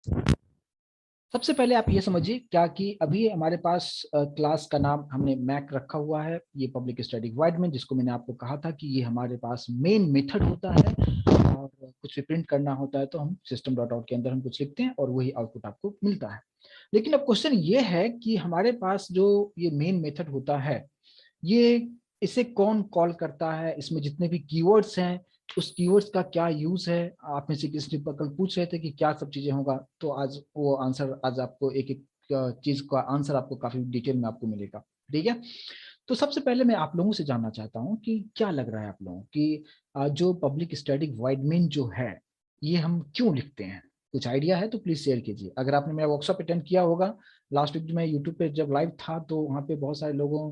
सबसे पहले आप ये समझिए क्या कि अभी हमारे पास क्लास का नाम हमने मैक रखा हुआ है, ये पब्लिक स्टैटिक वॉइड मेन, जिसको मैंने आपको कहा था कि ये हमारे पास मेन मेथड होता है। और कुछ भी प्रिंट करना होता है तो हम सिस्टम डॉट आउट के अंदर हम कुछ लिखते हैं और वही आउटपुट आपको मिलता है। लेकिन अब क्वेश्चन ये है कि हमारे पास जो ये मेन मेथड होता है, ये इसे कौन कॉल करता है, इसमें जितने भी कीवर्ड्स हैं उस कीवर्ड्स का क्या यूज है। आप में से किसी ने कल पूछ रहे थे कि क्या सब चीजें होगा, तो आज वो आंसर, आज आपको एक एक चीज का आंसर आपको काफी डिटेल में आपको मिलेगा। ठीक है, तो सबसे पहले मैं आप लोगों से जानना चाहता हूँ कि क्या लग रहा है आप लोगों की जो पब्लिक स्टैटिक वॉइड मेन जो है ये हम क्यों लिखते हैं। कुछ आइडिया है तो प्लीज शेयर कीजिए। अगर आपने मेरा वर्कशॉप अटेंड किया होगा लास्ट वीक, मैं यूट्यूब पे जब लाइव था तो वहाँ पे बहुत सारे लोगों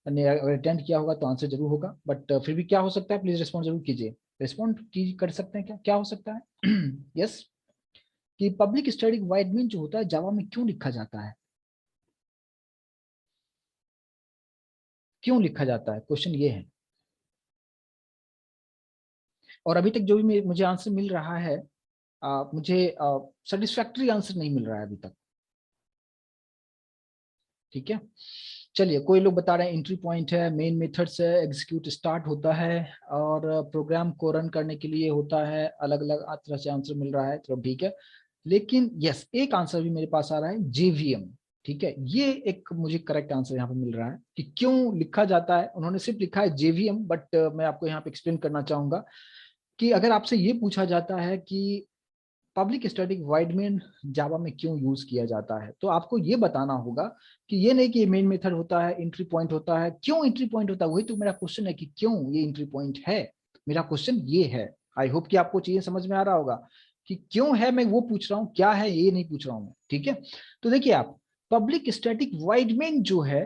ने अगर अटेंड किया होगा तो आंसर जरूर होगा, बट फिर भी क्या हो सकता है, प्लीज रिस्पॉन्ड जरूर कीजिए। रिस्पॉन्ड की कर सकते हैं क्या, क्या हो सकता है? यस, कि पब्लिक स्टैटिक वॉइड मेन जो होता है जावा में क्यों लिखा जाता है, क्यों लिखा जाता है, क्वेश्चन ये है। और अभी तक जो भी मुझे आंसर मिल रहा है, मुझे सेटिस्फैक्टरी आंसर नहीं मिल रहा है अभी तक। ठीक है, चलिए, कोई लोग बता रहे हैं एंट्री पॉइंट है, मेन मेथड से एग्जीक्यूट स्टार्ट होता है और प्रोग्राम को रन करने के लिए होता है। अलग अलग तरह से आंसर मिल रहा है, तो ठीक है। लेकिन यस, एक आंसर भी मेरे पास आ रहा है, जेवीएम। ठीक है, ये एक मुझे करेक्ट आंसर यहाँ पे मिल रहा है कि क्यों लिखा जाता है। उन्होंने सिर्फ लिखा है जेवीएम, बट मैं आपको यहाँ पे एक्सप्लेन करना चाहूंगा कि अगर आपसे ये पूछा जाता है कि पब्लिक स्टैटिक वॉइड मेन जावा में क्यों यूज किया जाता है, तो आपको ये बताना होगा कि ये नहीं कि ये मेन मेथड होता है, एंट्री पॉइंट होता है। क्यों एंट्री पॉइंट होता है, वही तो मेरा क्वेश्चन है कि क्यों ये एंट्री पॉइंट है। मेरा क्वेश्चन ये है। आई होप कि आपको चीजें समझ में आ रहा होगा कि क्यों है, मैं वो पूछ रहा हूँ, क्या है ये नहीं पूछ रहा हूँ मैं। ठीक है, तो देखिए आप, पब्लिक स्टैटिक वॉइड मेन जो है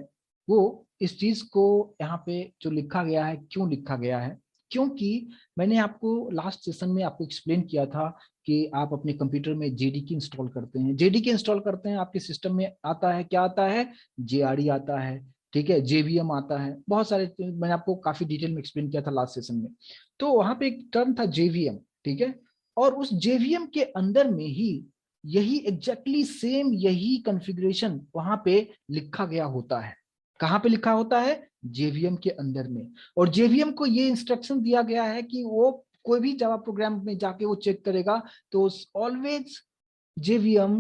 वो इस चीज को यहाँ पे जो लिखा गया है, क्यों लिखा गया है, क्योंकि मैंने आपको लास्ट सेशन में आपको एक्सप्लेन किया था कि आप अपने कंप्यूटर में जेडीके इंस्टॉल करते हैं। जेडीके इंस्टॉल करते हैं, आपके सिस्टम में आता है, क्या आता है, जेआरई आता है। ठीक है, जेवीएम आता है, बहुत सारे मैंने आपको काफी डिटेल में एक्सप्लेन किया था लास्ट सेशन में। तो वहां पे एक टर्म था जेवीएम। ठीक है, और उस जेवीएम के अंदर में ही यही एग्जैक्टली सेम यही कॉन्फ़िगरेशन वहां पे लिखा गया होता है। कहाँ पे लिखा होता है, जेवीएम के अंदर में। और जेवीएम को ये इंस्ट्रक्शन दिया गया है कि वो कोई भी जावा प्रोग्राम में जाके वो चेक करेगा तो always JVM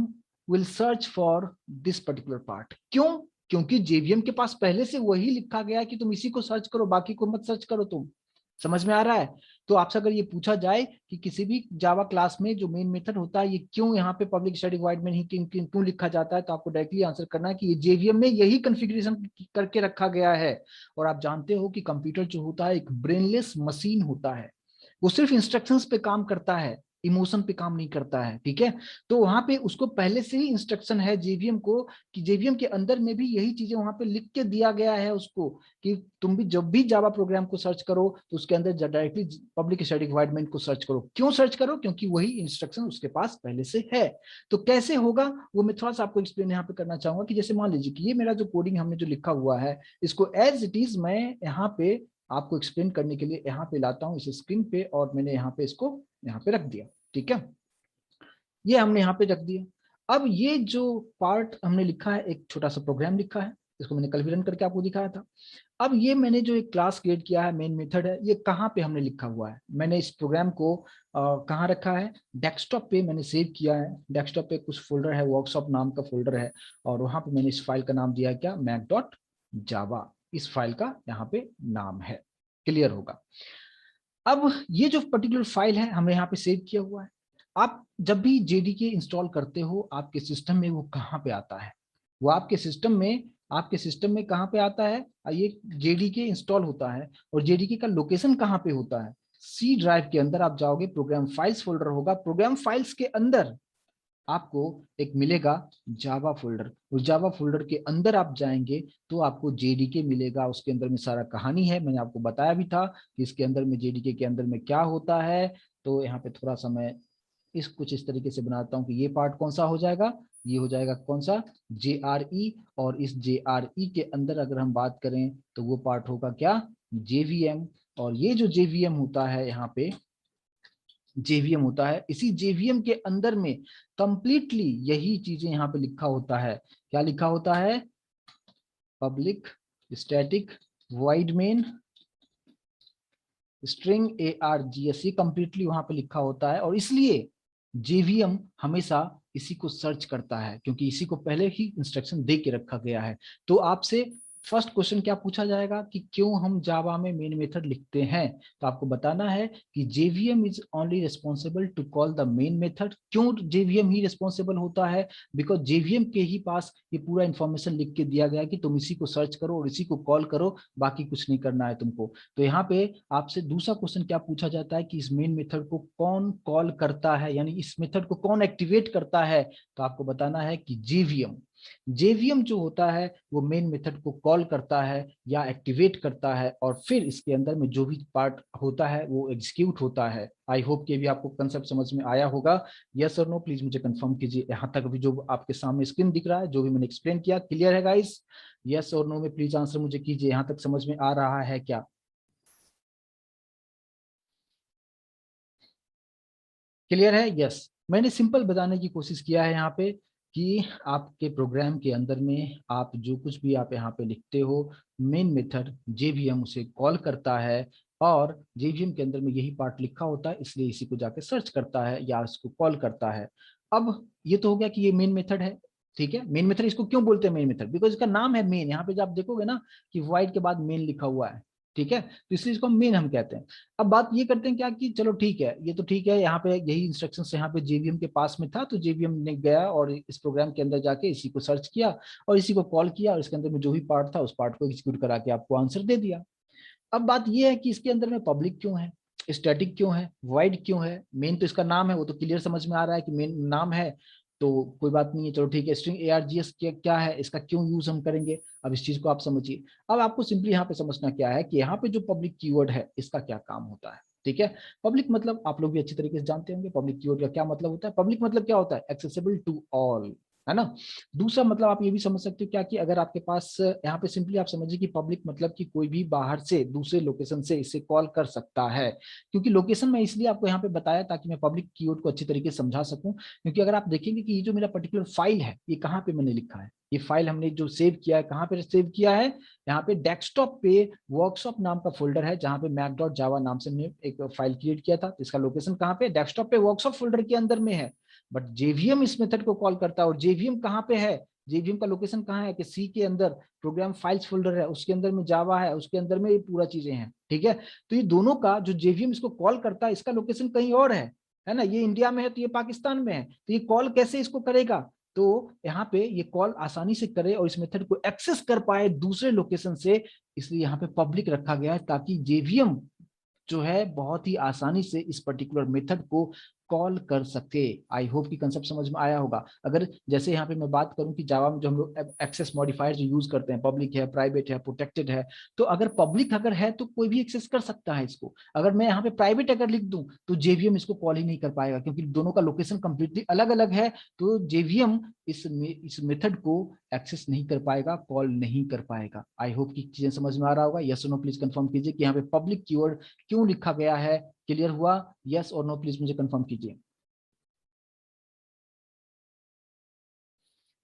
will search for this particular part. क्यों, क्योंकि जेवीएम के पास पहले से वही लिखा गया है कि तुम इसी को सर्च करो, बाकी को मत सर्च करो। तुम समझ में आ रहा है। तो आपसे अगर ये पूछा जाए कि किसी भी जावा क्लास में जो मेन मेथड होता है ये क्यों यहाँ पे पब्लिक स्टैटिक वॉइड में ही क्यों लिखा जाता है, तो आपको डायरेक्टली आंसर करना है कि ये जेवीएम में यही कॉन्फ़िगरेशन करके रखा गया है। और आप जानते हो कि कंप्यूटर जो होता है एक ब्रेनलेस मशीन होता है, वो सिर्फ इंस्ट्रक्शंस पे काम करता है, इमोशन पे काम नहीं करता है। ठीक है, तो वहां पे उसको पहले से ही इंस्ट्रक्शन है जेवीएम को कि जेवीएम के अंदर में भी यही चीजें वहां पे लिख के दिया गया है उसको कि तुम भी जब भी जावा प्रोग्राम को सर्च करो तो उसके अंदर डायरेक्टली पब्लिक स्टैटिक एनवायरनमेंट को सर्च करो। क्यों सर्च करो, क्योंकि वही इंस्ट्रक्शन उसके पास पहले से है। तो कैसे होगा वो मैं थोड़ा सा आपको एक्सप्लेन यहाँ पे करना चाहूंगा कि जैसे मान लीजिए कि ये मेरा जो कोडिंग हमने जो लिखा हुआ है, इसको एज इट इज मैं यहाँ पे आपको एक्सप्लेन करने के लिए यहाँ पे लाता हूँ इस स्क्रीन पे, और मैंने यहाँ पे इसको यहाँ पे रख दिया। ठीक है, ये हमने यहाँ पे रख दिया। अब ये जो पार्ट हमने लिखा है, एक छोटा सा प्रोग्राम लिखा है, इसको मैंने कल भी रन करके आपको दिखाया था। अब ये मैंने जो एक क्लास क्रिएट किया है, मेन मेथड है, ये कहाँ पे हमने लिखा हुआ है, मैंने इस प्रोग्राम को कहाँ रखा है, डेस्कटॉप पे मैंने सेव किया है। डेस्कटॉप पे कुछ फोल्डर है, वर्कशॉप नाम का फोल्डर है, और वहां पे मैंने इस फाइल का नाम दिया है क्या, मैक डॉट जावा। इस फाइल का यहाँ पे नाम है, क्लियर होगा। अब ये जो पर्टिकुलर फाइल है हमने यहाँ पे सेव किया हुआ है। आप जब भी जेडीके इंस्टॉल करते हो आपके सिस्टम में वो कहाँ पे आता है, वो आपके सिस्टम में कहाँ पे आता है, ये जेडीके इंस्टॉल होता है। और जेडीके का लोकेशन कहाँ पे होता है, सी ड्राइव के अंदर आप जाओगे, प्रोग्राम फाइल्स फोल्डर होगा, प्रोग्राम फाइल्स के अंदर आपको एक मिलेगा जावा फोल्डर। उस जावा फोल्डर के अंदर आप जाएंगे तो आपको जेडीके मिलेगा, उसके अंदर में सारा कहानी है, मैंने आपको बताया भी था कि इसके अंदर में जेडीके के अंदर में क्या होता है। तो यहाँ पे थोड़ा सा मैं इस कुछ इस तरीके से बनाता हूँ कि ये पार्ट कौन सा हो जाएगा, ये हो जाएगा कौन सा, जेआरई। और इस जेआरई के अंदर अगर हम बात करें तो वो पार्ट होगा क्या, जेवीएम। और ये जो जेवीएम होता है यहाँ पे, जेवीएम होता है। इसी जेवीएम के अंदर में कंप्लीटली यही चीजें यहाँ पे लिखा होता है। क्या लिखा होता है? Public static void main string ARGS, ये कंप्लीटली वहां पे लिखा होता है। और इसलिए जेवीएम हमेशा इसी को सर्च करता है, क्योंकि इसी को पहले ही इंस्ट्रक्शन दे के रखा गया है। तो आपसे फर्स्ट क्वेश्चन क्या पूछा जाएगा कि क्यों हम जावा में मेन मेथड लिखते हैं, तो आपको बताना है कि JVM is only responsible to call the main method. क्यों जेवीएम ही रिस्पॉन्सिबल होता है? बिकॉज जेवीएम के ही पास ये पूरा इंफॉर्मेशन लिख के दिया गया है कि तुम इसी को सर्च करो और इसी को कॉल करो, बाकी कुछ नहीं करना है तुमको। तो यहाँ पे आपसे दूसरा क्वेश्चन क्या पूछा जाता है कि इस मेन मेथड को कौन कॉल करता है, यानी इस मेथड को कौन एक्टिवेट करता है, तो आपको बताना है कि जेवीएम। जेवीएम जो होता है वो मेन मेथड को कॉल करता है या एक्टिवेट करता है, और फिर इसके अंदर में जो भी पार्ट होता है वो एग्जीक्यूट होता है। आई होप कि भी आपको कंसेप्ट समझ में आया होगा। यस और नो प्लीज मुझे कंफर्म कीजिए। यहाँ तक भी जो आपके सामने स्क्रीन दिख रहा है, जो भी मैंने एक्सप्लेन किया, क्लियर है गाइस? यस और नो में प्लीज आंसर मुझे कीजिए, यहाँ तक समझ में आ रहा है क्या? क्लियर है? यस। मैंने सिंपल बताने की कोशिश किया है यहाँ पे कि आपके प्रोग्राम के अंदर में आप जो कुछ भी आप यहाँ पे लिखते हो, मेन मेथड जेवीएम उसे कॉल करता है, और जेवीएम के अंदर में यही पार्ट लिखा होता है, इसलिए इसी को जाके सर्च करता है या इसको कॉल करता है। अब ये तो हो गया कि ये मेन मेथड है। ठीक है, मेन मेथड इसको क्यों बोलते हैं मेन मेथड? बिकॉज इसका नाम है मेन। यहाँ पे जब आप देखोगे ना कि वाइड के बाद मेन लिखा हुआ है, ठीक है, तो इसलिए इसको मेन हम कहते हैं। अब बात ये करते हैं क्या कि चलो ठीक है, ये तो ठीक है, यहाँ पे यही इंस्ट्रक्शंस यहाँ पे जेवीएम के पास में था, तो जेवीएम ने गया और इस प्रोग्राम के अंदर जाके इसी को सर्च किया और इसी को कॉल किया, और इसके अंदर में जो भी पार्ट था उस पार्ट को एग्जीक्यूट करा के आपको आंसर दे दिया। अब बात ये है कि इसके अंदर में पब्लिक क्यों है, स्टैटिक क्यों है, वाइड क्यों है? मेन तो इसका नाम है, वो तो क्लियर समझ में आ रहा है कि मेन नाम है, तो कोई बात नहीं है, चलो ठीक है। स्ट्रिंग ARGS क्या क्या है, इसका क्यों यूज हम करेंगे, अब इस चीज को आप समझिए। अब आपको सिंपली यहाँ पे समझना क्या है कि यहाँ पे जो पब्लिक कीवर्ड है इसका क्या काम होता है। ठीक है, पब्लिक मतलब आप लोग भी अच्छी तरीके से जानते होंगे पब्लिक कीवर्ड का क्या मतलब होता है। पब्लिक मतलब क्या होता है? एक्सेसिबल टू ऑल, है ना। दूसरा मतलब आप ये भी समझ सकते हो क्या कि अगर आपके पास यहाँ पे सिंपली आप समझिए कि पब्लिक मतलब कि कोई भी बाहर से दूसरे लोकेशन से इसे कॉल कर सकता है। क्योंकि लोकेशन मैं इसलिए आपको यहाँ पे बताया ताकि मैं पब्लिक कीवर्ड को अच्छी तरीके से समझा सकूं। क्योंकि अगर आप देखेंगे कि ये जो मेरा पर्टिकुलर फाइल है, ये कहाँ पे मैंने लिखा है, ये फाइल हमने जो सेव किया है कहाँ पे सेव किया है? यहाँ पे डेस्कटॉप पे वर्कशॉप नाम का फोल्डर है, जहाँ पे mac.java नाम से मैंने एक फाइल क्रिएट किया था। इसका लोकेशन कहाँ पे? डेस्कटॉप पे वर्कशॉप फोल्डर के अंदर में है। बट जेवीएम इस मेथड को कॉल करता है, और जेवीएम कहाँ पे है? जेवीएम का लोकेशन कहाँ है कि सी के अंदर प्रोग्राम फाइल्स फोल्डर है, उसके अंदर में जावा है, उसके अंदर में ये पूरा चीजें हैं। ठीक है, तो ये दोनों का जो जेवीएम इसको कॉल करता है, इसका लोकेशन कहीं और है ना। ये इंडिया में है तो ये पाकिस्तान में है, तो ये कॉल कैसे इसको करेगा? तो यहाँ पे ये कॉल आसानी से करे और इस मेथड को एक्सेस कर पाए दूसरे लोकेशन से, इसलिए यहाँ पे पब्लिक रखा गया है, ताकि जेवीएम जो है बहुत ही आसानी से इस पर्टिकुलर मेथड को कॉल कर सके। आई होप कि कंसेप्ट समझ में आया होगा। अगर जैसे यहाँ पे मैं बात करूं कि जावा में जो हम लोग एक्सेस मॉडिफायर जो यूज करते हैं, पब्लिक है, प्राइवेट है, प्रोटेक्टेड है, तो अगर पब्लिक अगर है तो कोई भी एक्सेस कर सकता है इसको। अगर मैं यहाँ पे प्राइवेट अगर लिख दूं तो जेवीएम इसको कॉल ही नहीं कर पाएगा, क्योंकि दोनों का लोकेशन कंप्लीटली अलग अलग है। तो जेवीएम इस मेथड को एक्सेस नहीं कर पाएगा, कॉल नहीं कर पाएगा। आई होप कि चीजें समझ में आ रहा होगा। यस और नो प्लीज कंफर्म कीजिए कि यहाँ पे पब्लिक कीवर्ड क्यों लिखा गया है। क्लियर हुआ? यस और नो प्लीज मुझे कंफर्म कीजिए।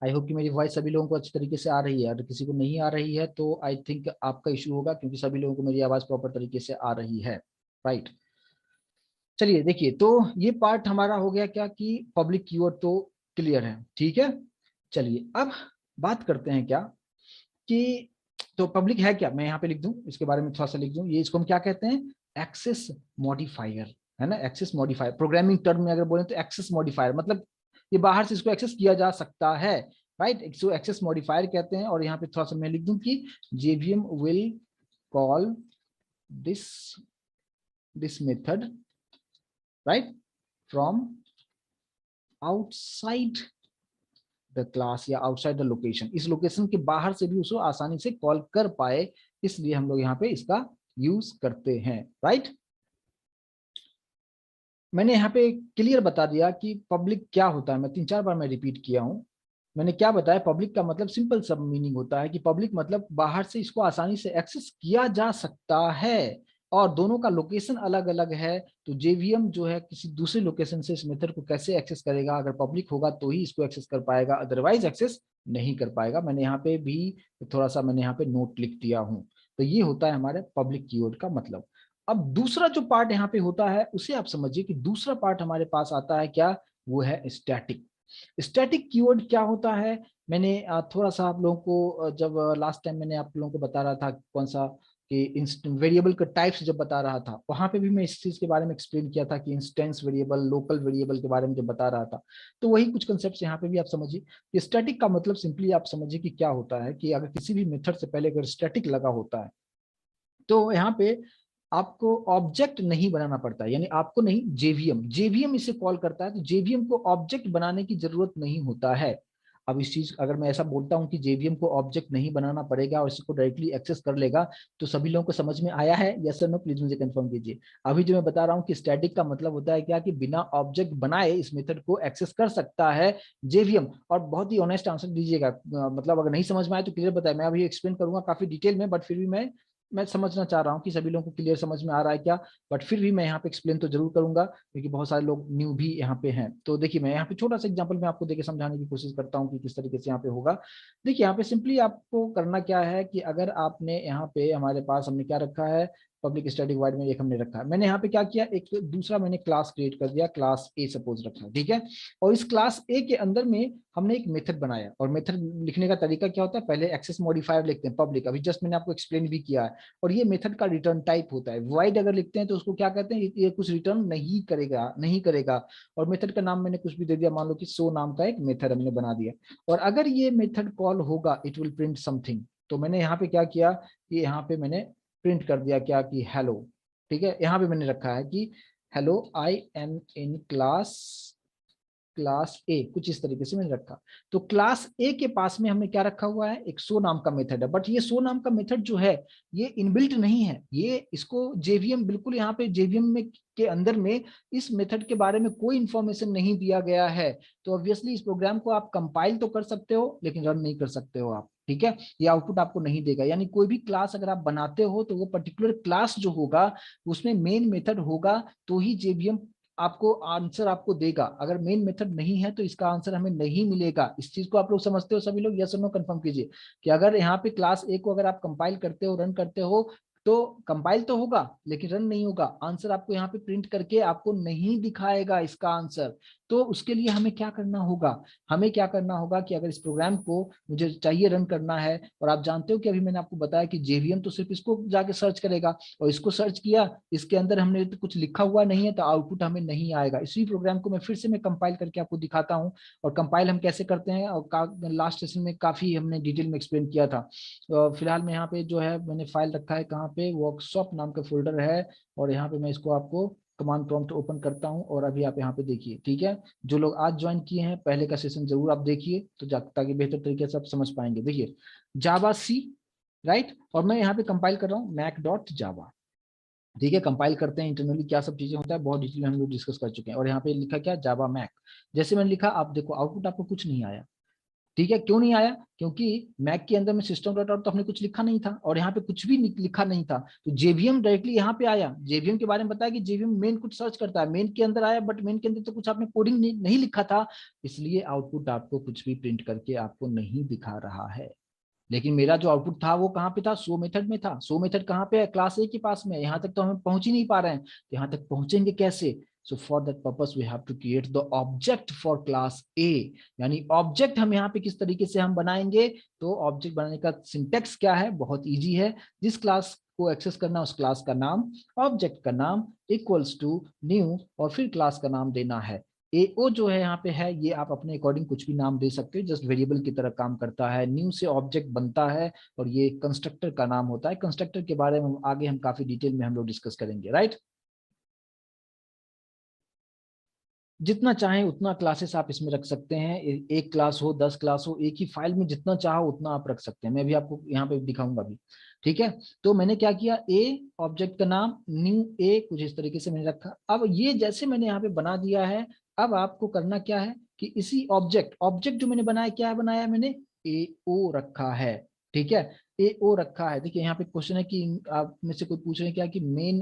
आई होप कि मेरी वॉइस सभी लोगों को अच्छी तरीके से आ रही है। अगर किसी को नहीं आ रही है तो आई थिंक आपका इशू होगा, क्योंकि सभी लोगों को मेरी आवाज प्रॉपर तरीके से आ रही है। राइट, चलिए देखिए, तो ये पार्ट हमारा हो गया क्या कि पब्लिक कीवर्ड तो क्लियर है। ठीक है, चलिए अब बात करते हैं क्या कि तो पब्लिक है क्या, मैं यहाँ पे लिख दूं, इसके बारे में थोड़ा सा लिख दूं। ये इसको हम क्या कहते हैं? एक्सेस मॉडिफायर, है ना। एक्सेस मॉडिफायर प्रोग्रामिंग टर्म में अगर बोले तो एक्सेस मॉडिफायर मतलब ये बाहर से इसको एक्सेस किया जा सकता है। राइट, इसको एक्सेस मॉडिफायर कहते हैं। और यहाँ पे थोड़ा सा मैं लिख दूं कि JVM will call this this method, right, from outside the class या आउटसाइड द लोकेशन। इस लोकेशन के बाहर से भी उसको आसानी से कॉल कर पाए, इसलिए हम लोग यहाँ पे इसका यूज करते हैं। राइट, मैंने यहाँ पे क्लियर बता दिया कि पब्लिक क्या होता है। मैं 3-4 बार मैं रिपीट किया हूँ। मैंने क्या बताया? पब्लिक का मतलब सिंपल सब मीनिंग होता है कि पब्लिक मतलब बाहर से इसको आसानी से एक्सेस किया जा सकता है। और दोनों का लोकेशन अलग अलग है, तो जेवीएम जो है किसी दूसरे लोकेशन से इस मेथड को कैसे एक्सेस करेगा, अगर पब्लिक होगा तो ही इसको एक्सेस कर पाएगा, अदरवाइज एक्सेस नहीं कर पाएगा। मैंने यहाँ पे भी थोड़ा सा मैंने यहाँ पे नोट लिख दिया हूँ। तो ये होता है हमारे पब्लिक कीवर्ड का मतलब। अब दूसरा जो पार्ट यहाँ पे होता है उसे आप समझिए कि दूसरा पार्ट हमारे पास आता है क्या, वो है स्टैटिक। स्टैटिक कीवर्ड क्या होता है, मैंने थोड़ा सा आप लोगों को जब लास्ट टाइम मैंने आप लोगों को बता रहा था कौन सा कि वेरिएबल का टाइप्स जब बता रहा था, वहां पे भी मैं इस चीज के बारे में एक्सप्लेन किया था कि इंस्टेंस वेरिएबल, लोकल वेरिएबल के बारे में जब बता रहा था। तो वही कुछ कंसेप्ट यहाँ पे भी आप समझिए कि स्टैटिक का मतलब सिंपली आप समझिए कि क्या होता है कि अगर किसी भी मेथड से पहले अगर स्टैटिक लगा होता है तो यहाँ पे आपको ऑब्जेक्ट नहीं बनाना पड़ता है, यानी आपको नहीं, जेवीएम जेवीएम इसे कॉल करता है, तो जेवीएम को ऑब्जेक्ट बनाने की जरूरत नहीं होता है। अब इस चीज अगर मैं ऐसा बोलता हूं कि जेवीएम को ऑब्जेक्ट नहीं बनाना पड़ेगा और इसको डायरेक्टली एक्सेस कर लेगा, तो सभी लोगों को समझ में आया है, यस और नो, प्लीज मुझे कंफर्म कीजिए। अभी जो मैं बता रहा हूँ कि स्टैटिक का मतलब होता है क्या, कि बिना ऑब्जेक्ट बनाए इस मेथड को एक्सेस कर सकता है जेवीएम। और बहुत ही ऑनेस्ट आंसर दीजिएगा, मतलब अगर नहीं समझ में आए तो क्लियर बताए, मैं अभी एक्सप्लेन करूंगा काफी डिटेल में, बट फिर भी मैं समझना चाह रहा हूँ कि सभी लोगों को क्लियर समझ में आ रहा है क्या। बट फिर भी मैं यहाँ पे एक्सप्लेन तो जरूर करूंगा क्योंकि बहुत सारे लोग न्यू भी यहाँ पे हैं। तो देखिए मैं यहाँ पे छोटा सा एग्जांपल मैं आपको देके समझाने की कोशिश करता हूँ कि किस तरीके से यहाँ पे होगा। देखिए यहाँ पे सिंपली आपको करना क्या है कि अगर आपने यहाँ पे हमारे पास हमने क्या रखा है, पब्लिक स्टैटिक वॉइड में एक हमने रखा है, मैंने यहाँ पे क्या किया, एक दूसरा मैंने क्लास क्रिएट कर दिया, क्लास ए सपोज रखा, ठीक है। और इस क्लास ए के अंदर में हमने एक मेथड बनाया, और मेथड लिखने का तरीका क्या होता है, पहले एक्सेस मॉडिफायर लिखते हैं पब्लिक, अभी जस्ट मैंने आपको एक्सप्लेन भी किया है। और ये मेथड का रिटर्न टाइप होता है, वाइड अगर लिखते हैं तो उसको क्या कहते हैं, ये कुछ रिटर्न नहीं करेगा। और मेथड का नाम मैंने कुछ भी दे दिया, मान लो कि सो नाम का एक मेथड हमने बना दिया, और अगर ये मेथड कॉल होगा इट विल प्रिंट समथिंग। तो मैंने यहाँ पे क्या किया कि यहाँ पे मैंने प्रिंट कर दिया क्या, कि हेलो, ठीक है। यहाँ पे मैंने रखा है कि hello I am in class class ए, कुछ इस तरीके से मैंने रखा। तो क्लास ए के पास में हमने क्या रखा हुआ है, एक सो नाम का मेथड है, बट ये सो नाम का मेथड जो है ये इनबिल्ट नहीं है, ये इसको जेवीएम बिल्कुल यहाँ पे जेवीएम में के अंदर में इस मेथड के बारे में कोई इंफॉर्मेशन नहीं दिया गया है। तो ऑब्वियसली इस प्रोग्राम को आप कंपाइल तो कर सकते हो लेकिन रन नहीं कर सकते हो आप, ठीक है। ये आउटपुट आपको नहीं देगा, यानी कोई भी क्लास अगर आप बनाते हो तो वो पर्टिकुलर क्लास जो होगा उसमें मेन मेथड होगा तो ही जेवीएम आपको आंसर आपको देगा। अगर मेन मेथड नहीं है तो इसका आंसर हमें नहीं मिलेगा। इस चीज को आप लोग समझते हो सभी लोग, यस और नो कंफर्म कीजिए कि अगर यहाँ पे क्लास ए को अगर आप कंपाइल करते हो, रन करते हो, तो कंपाइल तो होगा लेकिन रन नहीं होगा, आंसर आपको यहाँ पे प्रिंट करके आपको नहीं दिखाएगा इसका आंसर। तो उसके लिए हमें क्या करना होगा, हमें क्या करना होगा कि अगर इस प्रोग्राम को मुझे चाहिए रन करना है, और आप जानते हो कि अभी मैंने आपको बताया कि जेवीएम तो सिर्फ इसको जाके सर्च करेगा, और इसको सर्च किया, इसके अंदर हमने तो कुछ लिखा हुआ नहीं है तो आउटपुट हमें नहीं आएगा। इसी प्रोग्राम को मैं फिर से मैं कंपाइल करके आपको दिखाता हूँ, और कंपाइल हम कैसे करते हैं, और लास्ट सेशन में काफी हमने डिटेल में एक्सप्लेन किया था। फिलहाल मैं यहाँ पे जो है मैंने फाइल रखा है कहाँ पे, वर्कशॉप नाम का फोल्डर है, और यहाँ पे मैं इसको आपको कमांड प्रॉम्प्ट ओपन करता हूँ, और अभी आप यहाँ पे देखिए, ठीक है। जो लोग आज ज्वाइन किए हैं पहले का सेशन जरूर आप देखिए, तो ताकि बेहतर तरीके से आप समझ पाएंगे। देखिए जावा सी, राइट, और मैं यहाँ पे कंपाइल कर रहा हूँ मैक डॉट जावा, ठीक है। कंपाइल करते हैं इंटरनली क्या सब चीजें होता है, बहुत डिटेल में हम लोग डिस्कस कर चुके हैं। और यहाँ पे लिखा क्या, जावा मैक, जैसे मैंने लिखा आप देखो आउटपुट आपको कुछ नहीं आया, ठीक है। क्यों नहीं आया, क्योंकि मैक के अंदर में सिस्टम डॉट आउट तो हमने कुछ लिखा नहीं था, और यहाँ पे कुछ भी लिखा नहीं था, तो जेवीएम डायरेक्टली यहाँ पे आया। जेवीएम के बारे में बताया कि जेवीएम मेन कुछ सर्च करता है, मेन के अंदर आया, बट मेन के अंदर तो कुछ आपने कोडिंग नहीं लिखा था, इसलिए आउटपुट आपको कुछ भी प्रिंट करके आपको नहीं दिखा रहा है। लेकिन मेरा जो आउटपुट था वो कहाँ पे था, सो मेथड में था। सो मेथड कहाँ पे है, क्लास ए के पास में, यहाँ तक तो हम पहुंच ही नहीं पा रहे हैं, तो यहाँ तक पहुंचेंगे कैसे। So for that purpose we have to create the object for class A, यानी ऑब्जेक्ट हम यहाँ पे किस तरीके से हम बनाएंगे। तो ऑब्जेक्ट बनाने का सिंटेक्स क्या है, बहुत ईजी है। जिस क्लास को एक्सेस करना उस क्लास का नाम, ऑब्जेक्ट का नाम इक्वल्स टू न्यू, और फिर क्लास का नाम देना है। एओ जो है यहाँ पे है, ये आप अपने अकॉर्डिंग कुछ भी नाम दे सकते हो, जस्ट वेरिएबल की तरह काम करता है। न्यू से ऑब्जेक्ट बनता है, और ये कंस्ट्रक्टर का नाम होता है। कंस्ट्रक्टर के बारे में आगे हम काफी डिटेल में हम लोग डिस्कस करेंगे, राइट। जितना चाहें उतना क्लासेस आप इसमें रख सकते हैं, एक क्लास हो 10 क्लास हो, एक ही फाइल में जितना चाहो उतना आप रख सकते हैं। मैं भी आपको यहाँ पे दिखाऊंगा भी, ठीक है। तो मैंने क्या किया, ए ऑब्जेक्ट का नाम न्यू ए, कुछ इस तरीके से मैंने रखा। अब ये जैसे मैंने यहाँ पे बना दिया है, अब आपको करना क्या है कि इसी ऑब्जेक्ट ऑब्जेक्ट जो मैंने बनाया, क्या बनाया मैंने, ए ओ रखा है, ठीक है। AO रखा है। देखिए यहाँ पे क्वेश्चन है कि आप में से कोई पूछ रहे हैं क्या कि मेन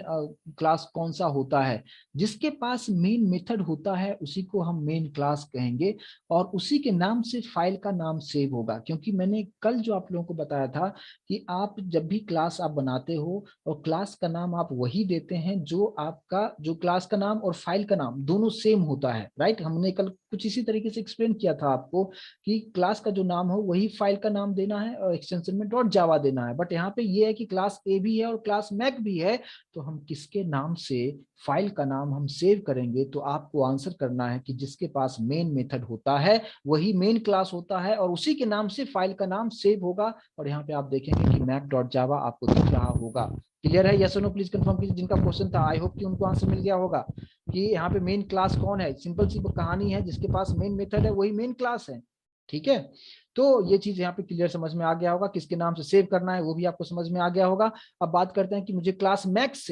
क्लास कौन सा होता है। जिसके पास मेन मेथड होता है उसी को हम मेन क्लास कहेंगे, और उसी के नाम से फाइल का नाम सेव होगा। क्योंकि मैंने कल जो आप लोगों को बताया था कि आप जब भी क्लास आप बनाते हो और क्लास का नाम आप वही देते हैं जो आपका, जो क्लास का नाम और फाइल का नाम दोनों सेम होता है, राइट। हमने कल कुछ इसी तरीके से एक्सप्लेन किया था आपको कि क्लास का जो नाम हो वही फाइल का नाम देना है और एक्सटेंशन में डॉट जावा देना है। बट यहाँ पे ये है कि क्लास ए भी है और क्लास मैक भी है, तो हम किसके नाम से फाइल का नाम हम सेव करेंगे, तो आपको आंसर करना है कि जिसके पास मेन मेथड होता है वही मेन क्लास होता है और उसी के नाम से फाइल का नाम सेव होगा। और यहाँ पे आप देखेंगे कि मैक डॉट जावा आपको दिख रहा होगा। क्लियर है? यस और नो प्लीज कंफर्म कीजिए जिनका क्वेश्चन था। आई होप कि उनको आंसर मिल गया होगा कि यहाँ पे मेन क्लास कौन है। सिंपल सी कहानी है, जिसके पास मेन मेथड है वही मेन क्लास है। ठीक है, तो ये चीज यहाँ पे क्लियर समझ में आ गया होगा। किसके नाम से सेव करना है वो भी आपको समझ में आ गया होगा। अब बात करते हैं कि मुझे क्लास मैक्स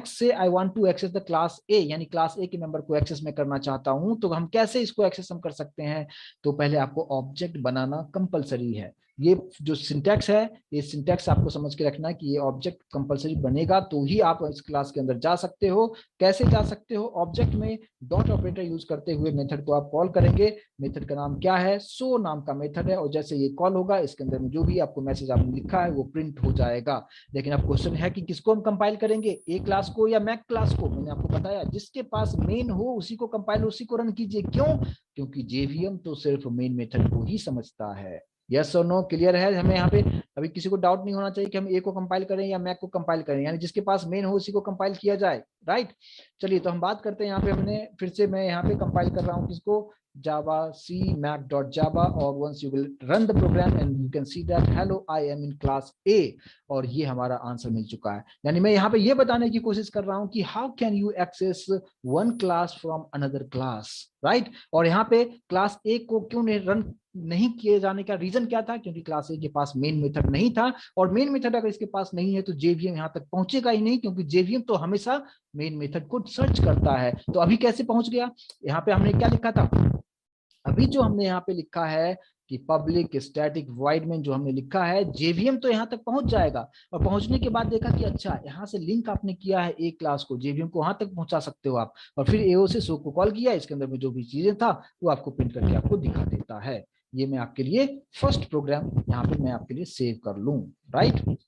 से I want to access the class A, यानी क्लास ए के मेंबर को एक्सेस में करना चाहता हूं, तो हम कैसे इसको एक्सेस हम कर सकते हैं। तो पहले आपको ऑब्जेक्ट बनाना कंपलसरी है। ये जो सिंटैक्स है, ये सिंटैक्स आपको समझ के रखना है कि ये ऑब्जेक्ट कंपलसरी बनेगा तो ही आप इस क्लास के अंदर जा सकते हो। कैसे जा सकते हो? ऑब्जेक्ट में डॉट ऑपरेटर यूज करते हुए मेथड को आप कॉल करेंगे। मेथड का नाम क्या है? सो नाम का मेथड है, और जैसे ये कॉल होगा इसके अंदर में जो भी आपको मैसेज आपने लिखा है वो प्रिंट हो जाएगा। लेकिन अब क्वेश्चन है कि किसको हम कंपाइल करेंगे, ए क्लास को या मैक क्लास को? मैंने आपको बताया जिसके पास मेन हो उसी को कंपाइल, उसी को रन कीजिए। क्यों? क्योंकि जेवीएम तो सिर्फ मेन मेथड को ही समझता है। यस और नो क्लियर है? हमें यहाँ पे अभी किसी को डाउट नहीं होना चाहिए कि हम ए को कंपाइल करें या मैक को कंपाइल करें, यानी जिसके पास मेन हो उसी को कंपाइल किया जाए, राइट। चलिए तो हम बात करते हैं यहाँ पे, हमने फिर से मैं यहाँ पे कंपाइल कर रहा हूँ किसको, java c mac.java, और once you will run the program and you can see that hello I am in class A, और ये हमारा आंसर मिल चुका है। यानी मैं यहाँ पे ये बताने की कोशिश कर रहा हूँ कि how can you access one class from another class, right? और यहाँ पे क्लास A को क्यों नहीं रन नहीं किए जाने का रीजन क्या था? क्योंकि क्लास ए के पास मेन मेथड नहीं था, और मेन मेथड अगर इसके पास नहीं है तो जेवीएम यहाँ तक पहुंचेगा ही नहीं, क्योंकि जेवीएम तो हमेशा मेन मेथड को सर्च करता है। तो अभी कैसे पहुंच गया? यहाँ पे हमने क्या लिखा था? अभी जो हमने यहाँ पे लिखा है कि पब्लिक स्टैटिक वॉइड में जो हमने लिखा है, जेवीएम तो यहाँ तक पहुंच जाएगा, और पहुंचने के बाद देखा कि अच्छा यहाँ से लिंक आपने किया है ए क्लास को, जेवीएम को वहां तक पहुंचा सकते हो आप, और फिर एओ से शो को कॉल किया, इसके अंदर में जो भी चीजें था वो आपको प्रिंट करके आपको दिखा देता है। ये मैं आपके लिए फर्स्ट प्रोग्राम यहाँ पे मैं आपके लिए सेव कर लूं, राइट।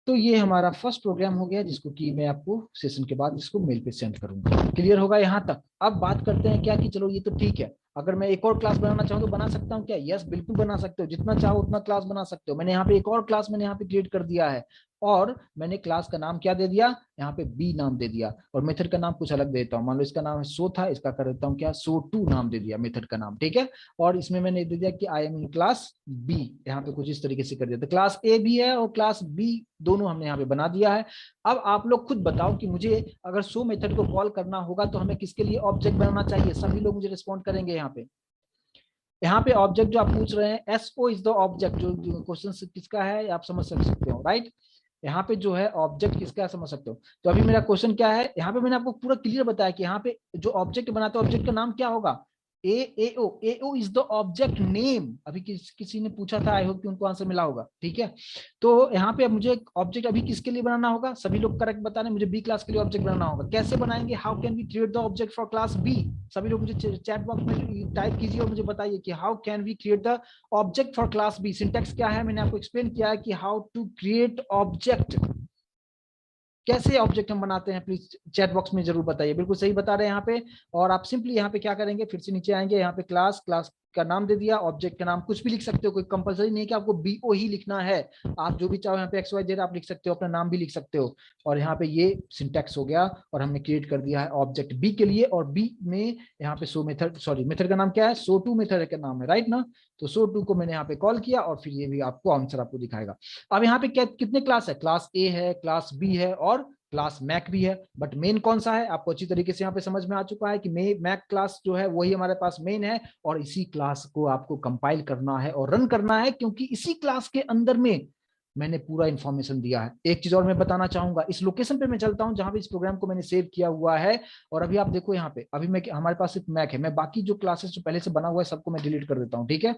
तो ये हमारा फर्स्ट प्रोग्राम हो गया, जिसको कि मैं आपको सेशन के बाद इसको मेल पे सेंड करूंगा। क्लियर होगा यहाँ तक? अब बात करते हैं क्या कि चलो ये तो ठीक है, अगर मैं एक और क्लास बनाना चाहूँ तो बना सकता हूँ क्या? यस बिल्कुल बना सकते हो, जितना चाहो उतना क्लास बना सकते हो। मैंने यहाँ पे एक और क्लास मैंने यहाँ पे क्रिएट कर दिया है, और मैंने क्लास का नाम क्या दे दिया? यहाँ पे बी नाम दे दिया, और मेथड का नाम कुछ अलग देता हूँ। मान लो इसका नाम है सो था, इसका कर देता हूँ क्या, सो टू नाम दे दिया मेथड का नाम, ठीक है। और इसमें मैंने दे दिया कि I am in class B, यहाँ पे कुछ इस तरीके से कर दिया। तो क्लास ए भी है और क्लास बी दोनों हमने यहाँ पे बना दिया है। अब आप लोग खुद बताओ कि मुझे अगर सो मेथड को कॉल करना होगा तो हमें किसके लिए ऑब्जेक्ट बनाना चाहिए? सभी लोग मुझे रिस्पॉन्ड करेंगे। यहाँ पे ऑब्जेक्ट जो आप पूछ रहे हैं, एसओ इज द ऑब्जेक्ट, जो क्वेश्चन किसका है आप समझ सकते हो, राइट। यहाँ पे जो है ऑब्जेक्ट किसका समझ सकते हो। तो अभी मेरा क्वेश्चन क्या है, यहाँ पे मैंने आपको पूरा क्लियर बताया कि यहाँ पे जो ऑब्जेक्ट बनाता है ऑब्जेक्ट का नाम क्या होगा? AO, AO is the object name. अभी किसी ने पूछा था, आई होप कि उनको आंसर मिला होगा, ठीक है। तो यहाँ पे मुझे ऑब्जेक्ट अभी किसके लिए बनाना होगा? सभी लोग करेक्ट बता रहे हैं, मुझे बी क्लास के लिए ऑब्जेक्ट बनाना होगा। कैसे बनाएंगे? How can we create the object for class B? सभी लोग मुझे चैट बॉक्स में टाइप कीजिए और मुझे बताइए कि how can we create the object for class B. Syntax क्या है? मैंने आपको एक्सप्लेन किया है कि हाउ टू क्रिएट ऑब्जेक्ट, कैसे ऑब्जेक्ट हम बनाते हैं, प्लीज चैट बॉक्स में जरूर बताइए। बिल्कुल सही बता रहे हैं यहाँ पे। और आप सिंपली यहाँ पे क्या करेंगे, फिर से नीचे आएंगे, यहाँ पे क्लास, क्लास का नाम दे दिया, ऑब्जेक्ट का नाम कुछ भी लिख सकते हो, कोई कंपलसरी नहीं कि आपको बीओ ही लिखना है। आप जो भी चाहो यहाँ पे एक्स वाई जेड आप लिख सकते हो, अपना नाम भी लिख सकते हो। और यहाँ पे ये सिंटैक्स हो गया, और हमने क्रिएट कर दिया है ऑब्जेक्ट बी के लिए, और बी में यहाँ पे सो मेथड, सॉरी मेथड का नाम क्या है? सो टू मेथड का नाम है, राइट ना। तो सो टू को मैंने यहाँ पे कॉल किया, और फिर ये भी आपको आंसर आपको दिखाएगा। अब यहाँ पे कितने क्लास है? क्लास ए है, क्लास बी है, और क्लास मैक भी है। बट मेन कौन सा है आपको अच्छी तरीके से यहाँ पे समझ में आ चुका है कि मैक क्लास जो है वही हमारे पास मेन है, और इसी क्लास को आपको कंपाइल करना है और रन करना है, क्योंकि इसी क्लास के अंदर में मैंने पूरा इंफॉर्मेशन दिया है। एक चीज और मैं बताना चाहूंगा, इस लोकेशन पे मैं चलता हूं जहां पे इस प्रोग्राम को मैंने सेव किया हुआ है, और अभी आप देखो यहाँ पे, अभी मैं हमारे पास सिर्फ मैक है, मैं बाकी जो क्लासेस जो पहले से बना हुआ है सबको मैं डिलीट कर देता हूँ, ठीक है।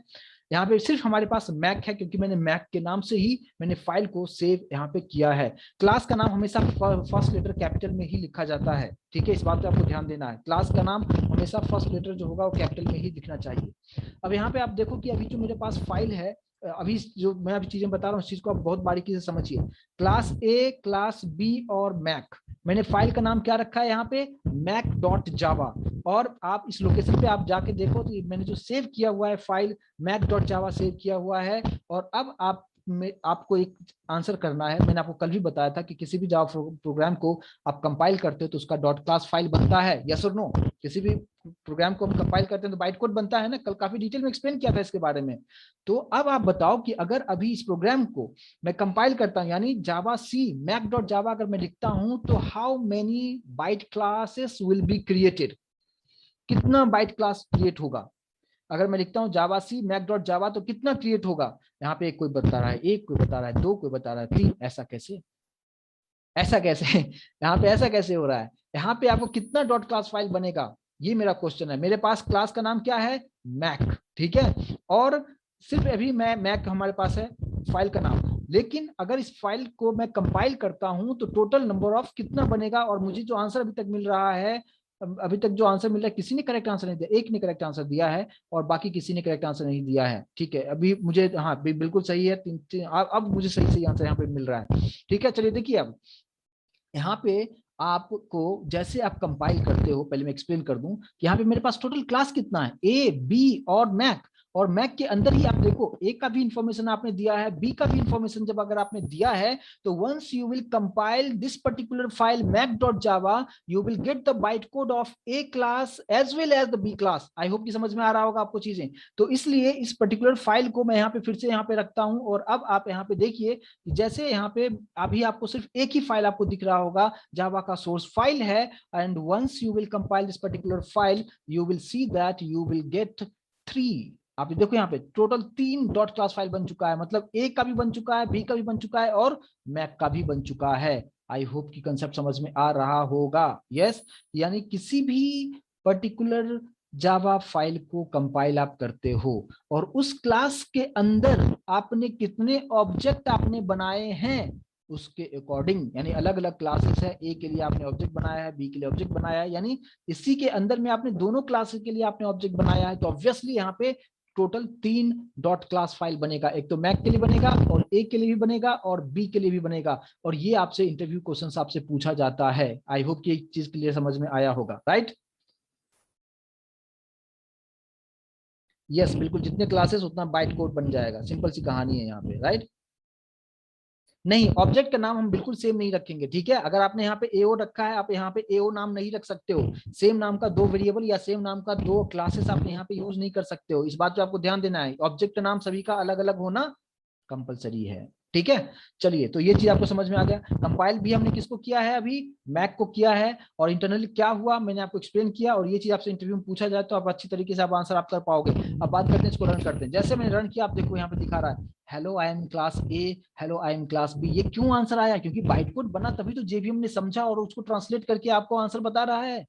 यहाँ पे सिर्फ हमारे पास मैक है, क्योंकि मैंने मैक के नाम से ही मैंने फाइल को सेव यहाँ पे किया है। क्लास का नाम हमेशा फर्स्ट लेटर कैपिटल में ही लिखा जाता है, ठीक है, इस बात पे आपको ध्यान देना है। क्लास का नाम हमेशा फर्स्ट लेटर जो होगा वो कैपिटल में ही दिखना चाहिए। अब यहाँ पे आप देखो कि अभी जो मेरे पास फाइल है, अभी जो मैं अभी चीजें बता रहा हूँ, इस चीज को आप बहुत बारीकी से समझिए। क्लास ए, क्लास बी और मैक, मैंने फाइल का नाम क्या रखा है यहाँ पे, मैक डॉट जावा। और आप इस लोकेशन पे आप जाके देखो तो मैंने जो सेव किया हुआ है file, Mac dot Java save किया हुआ है। और अब आपको एक आंसर करना है। मैंने आपको कल भी बताया था कि किसी भी जावा प्रोग्राम को आप कंपाइल करते हो तो उसका डॉट क्लास फाइल बनता है, यस और नो। किसी भी प्रोग्राम को हम कंपाइल करते हैं तो बाइट कोड बनता है ना, कल काफी डिटेल में एक्सप्लेन किया था इसके बारे में। तो अब आप बताओ कि अगर अभी इस प्रोग्राम को मैं कंपाइल करता हूं, यानी जावा सी मैक डॉट जावा अगर मैं लिखता हूं, तो how many byte classes will be created, कितना बाइट क्लास क्रिएट होगा। अगर मैं लिखता हूं जावा सी मैक डॉट जावा तो कितना क्रिएट होगा। यहाँ पे एक कोई बता रहा है एक, कोई बता रहा है दो, कोई बता रहा है तीन। ऐसा कैसे, ऐसा कैसे यहाँ पे ऐसा कैसे हो रहा है। यहाँ पे आपको कितना डॉट क्लास फाइल बनेगा, ये मेरा क्वेश्चन है। मेरे पास क्लास का नाम क्या है, मैक, ठीक है। और सिर्फ अभी मैं मैक हमारे पास है फाइल का नाम, लेकिन अगर इस फाइल को मैं कंपाइल करता हूं तो टोटल नंबर ऑफ कितना बनेगा। और मुझे जो आंसर अभी तक मिल रहा है, अभी तक जो आंसर मिल रहा है, किसी ने करेक्ट आंसर नहीं दिया, एक ने करेक्ट आंसर दिया है और बाकी किसी ने करेक्ट आंसर नहीं दिया है, ठीक है। अभी मुझे, हाँ बिल्कुल सही है, अब मुझे सही सही आंसर यहाँ पे मिल रहा है, ठीक है। चलिए देखिए, अब यहाँ पे आपको जैसे आप कंपाइल करते हो, पहले मैं एक्सप्लेन कर दूं कि यहाँ पे मेरे पास टोटल क्लास कितना है, ए बी और मैक। और मैक के अंदर ही आप देखो, ए का भी इंफॉर्मेशन आपने दिया है, बी का भी इंफॉर्मेशन जब अगर आपने दिया है, तो once you will compile this particular file Mac dot Java, you will get the byte code of A class as well as the B class. I hope कि समझ में आ रहा होगा आपको चीजें। तो इसलिए इस पर्टिकुलर फाइल को मैं यहाँ पे फिर से यहाँ पे रखता हूँ। और अब आप यहाँ पे देखिए, जैसे यहाँ पे अभी आपको सिर्फ एक ही फाइल आपको दिख रहा होगा, जावा का सोर्स फाइल है। And once you will compile this particular file, you will see that you will get 3। आप देखो यहाँ पे टोटल 3 डॉट क्लास फाइल बन चुका है, मतलब ए का भी बन चुका है, बी का भी बन चुका है और मैक का भी बन चुका है। आई होप कि कंसेप्ट समझ में आ रहा होगा। यस, यानी किसी भी पर्टिकुलर जावा फाइल को कंपाइल आप करते हो और उस क्लास के अंदर आपने कितने ऑब्जेक्ट आपने बनाए हैं उसके अकॉर्डिंग, यानी अलग अलग क्लासेस है, ए के लिए आपने ऑब्जेक्ट बनाया है, बी के लिए ऑब्जेक्ट बनाया है, यानी इसी के अंदर में आपने दोनों क्लासेस के लिए आपने ऑब्जेक्ट बनाया है, तो ऑब्वियसली यहाँ पे टोटल 3 डॉट क्लास फाइल बनेगा। एक तो मैक के लिए बनेगा और ए के लिए भी बनेगा और बी के लिए भी बनेगा। और ये आपसे इंटरव्यू क्वेश्चन आपसे पूछा जाता है। आई होप कि एक चीज क्लियर समझ में आया होगा, राइट। यस बिल्कुल, जितने क्लासेस उतना बाइट कोड बन जाएगा, सिंपल सी कहानी है यहाँ पे, राइट। नहीं, ऑब्जेक्ट का नाम हम बिल्कुल सेम नहीं रखेंगे, ठीक है। अगर आपने यहाँ पे एओ रखा है, आप यहाँ पे एओ नाम नहीं रख सकते हो। सेम नाम का दो वेरिएबल या सेम नाम का दो क्लासेस आप यहाँ पे यूज नहीं कर सकते हो, इस बात पे आपको ध्यान देना है। ऑब्जेक्ट नाम सभी का अलग अलग होना कंपलसरी है, ठीक है। चलिए, तो ये चीज आपको समझ में आ गया। कंपाइल भी हमने किसको किया है, अभी मैक को किया है। और इंटरनली क्या हुआ मैंने आपको एक्सप्लेन किया, और ये चीज आपसे इंटरव्यू में पूछा जाए तो आप अच्छी तरीके से आप आंसर आप कर पाओगे। अब बात करते हैं, इसको रन करते हैं। जैसे मैंने रन किया, आप देखो यहाँ पे दिखा रहा है hello I am class A, hello I am class B. ये क्यों आंसर आया, क्योंकि बाइट कोड बना तभी तो जेवीएम ने समझा और उसको ट्रांसलेट करके आपको आंसर बता रहा है।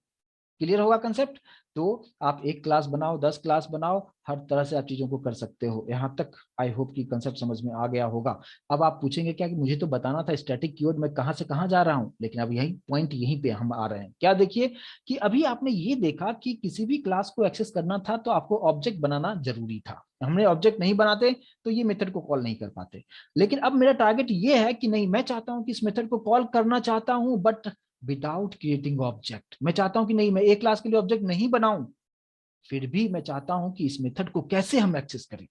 क्लियर होगा कंसेप्ट। तो आप एक क्लास बनाओ, 10 क्लास बनाओ, हर तरह से आप चीजों को कर सकते हो। यहाँ तक आई होप कि कंसेप्ट समझ में आ गया होगा। अब आप पूछेंगे क्या कि मुझे तो बताना था स्टैटिक कीवर्ड मैं कहां से कहां जा रहा हूं, लेकिन अब यही पॉइंट यहीं पे हम आ रहे हैं। क्या देखिए कि अभी आपने ये देखा कि किसी भी क्लास को एक्सेस करना था तो आपको ऑब्जेक्ट बनाना जरूरी था। हमने ऑब्जेक्ट नहीं बनाते तो ये मेथड को कॉल नहीं कर पाते। लेकिन अब मेरा टारगेट ये है कि नहीं, मैं चाहता हूं कि इस मेथड को कॉल करना चाहता हूं बट विदाउट क्रिएटिंग ऑब्जेक्ट। मैं चाहता हूं कि नहीं, मैं एक क्लास के लिए ऑब्जेक्ट नहीं बनाऊं, फिर भी मैं चाहता हूं कि इस मेथड को कैसे हम एक्सेस करें।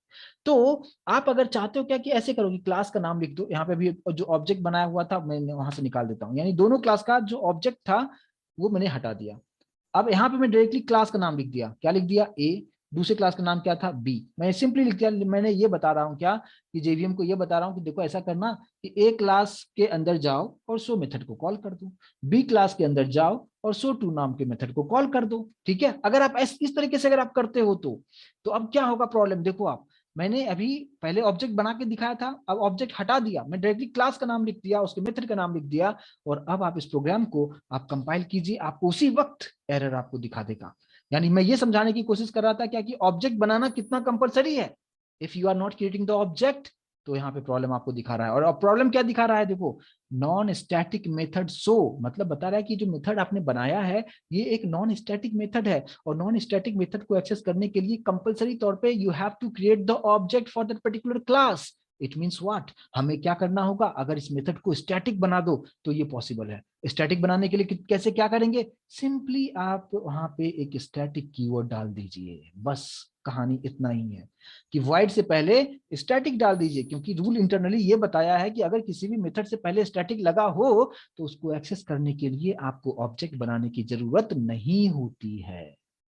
तो आप अगर चाहते हो क्या कि ऐसे करो कि क्लास का नाम लिख दो। यहाँ पे भी जो ऑब्जेक्ट बनाया हुआ था मैं वहां से निकाल देता हूं, यानी दोनों क्लास का जो ऑब्जेक्ट था वो मैंने हटा दिया। अब यहाँ पे मैं डायरेक्टली क्लास का नाम लिख दिया। क्या लिख दिया, ए। दूसरे क्लास का नाम क्या था, बी। मैं सिंपली लिख दिया। मैंने ये बता रहा हूँ क्या कि जेवीएम को ये बता रहा हूँ कि देखो ऐसा करना कि ए क्लास के अंदर जाओ और शो मेथड को कॉल कर दो, बी क्लास के अंदर जाओ और शो टू नाम के मेथड को कॉल कर दो। ठीक है, अगर आप इस तरीके से अगर आप करते हो तो अब क्या होगा प्रॉब्लम, देखो आप मैंने अभी पहले ऑब्जेक्ट बना के दिखाया था, अब ऑब्जेक्ट हटा दिया, मैं डायरेक्टली क्लास का नाम लिख दिया, उसके मेथड का नाम लिख दिया, और अब आप इस प्रोग्राम को आप कंपाइल कीजिए, आपको उसी वक्त एरर आपको दिखा देगा। यानी मैं ये समझाने की कोशिश कर रहा था क्या कि ऑब्जेक्ट बनाना कितना कंपलसरी है। If you are not creating the object, तो यहाँ पे प्रॉब्लम आपको दिखा रहा है। और प्रॉब्लम क्या दिखा रहा है, देखो, नॉन स्टैटिक मेथड शो, मतलब बता रहा है कि जो मेथड आपने बनाया है ये एक नॉन स्टैटिक मेथड है, और नॉन स्टैटिक मेथड को एक्सेस करने के लिए कंपलसरी तौर पे you have to create the object for that particular class. It means what, हमें क्या करना होगा, अगर इस मेथड को स्टैटिक बना दो तो ये पॉसिबल है। स्टैटिक बनाने के लिए कैसे क्या करेंगे, सिंपली आप वहां पे एक स्टैटिक कीवर्ड डाल दीजिए, बस कहानी इतना ही है कि void से पहले स्टैटिक डाल दीजिए, क्योंकि रूल इंटरनली ये बताया है कि अगर किसी भी मेथड से पहले स्टैटिक लगा हो तो उसको एक्सेस करने के लिए आपको ऑब्जेक्ट बनाने की जरूरत नहीं होती है।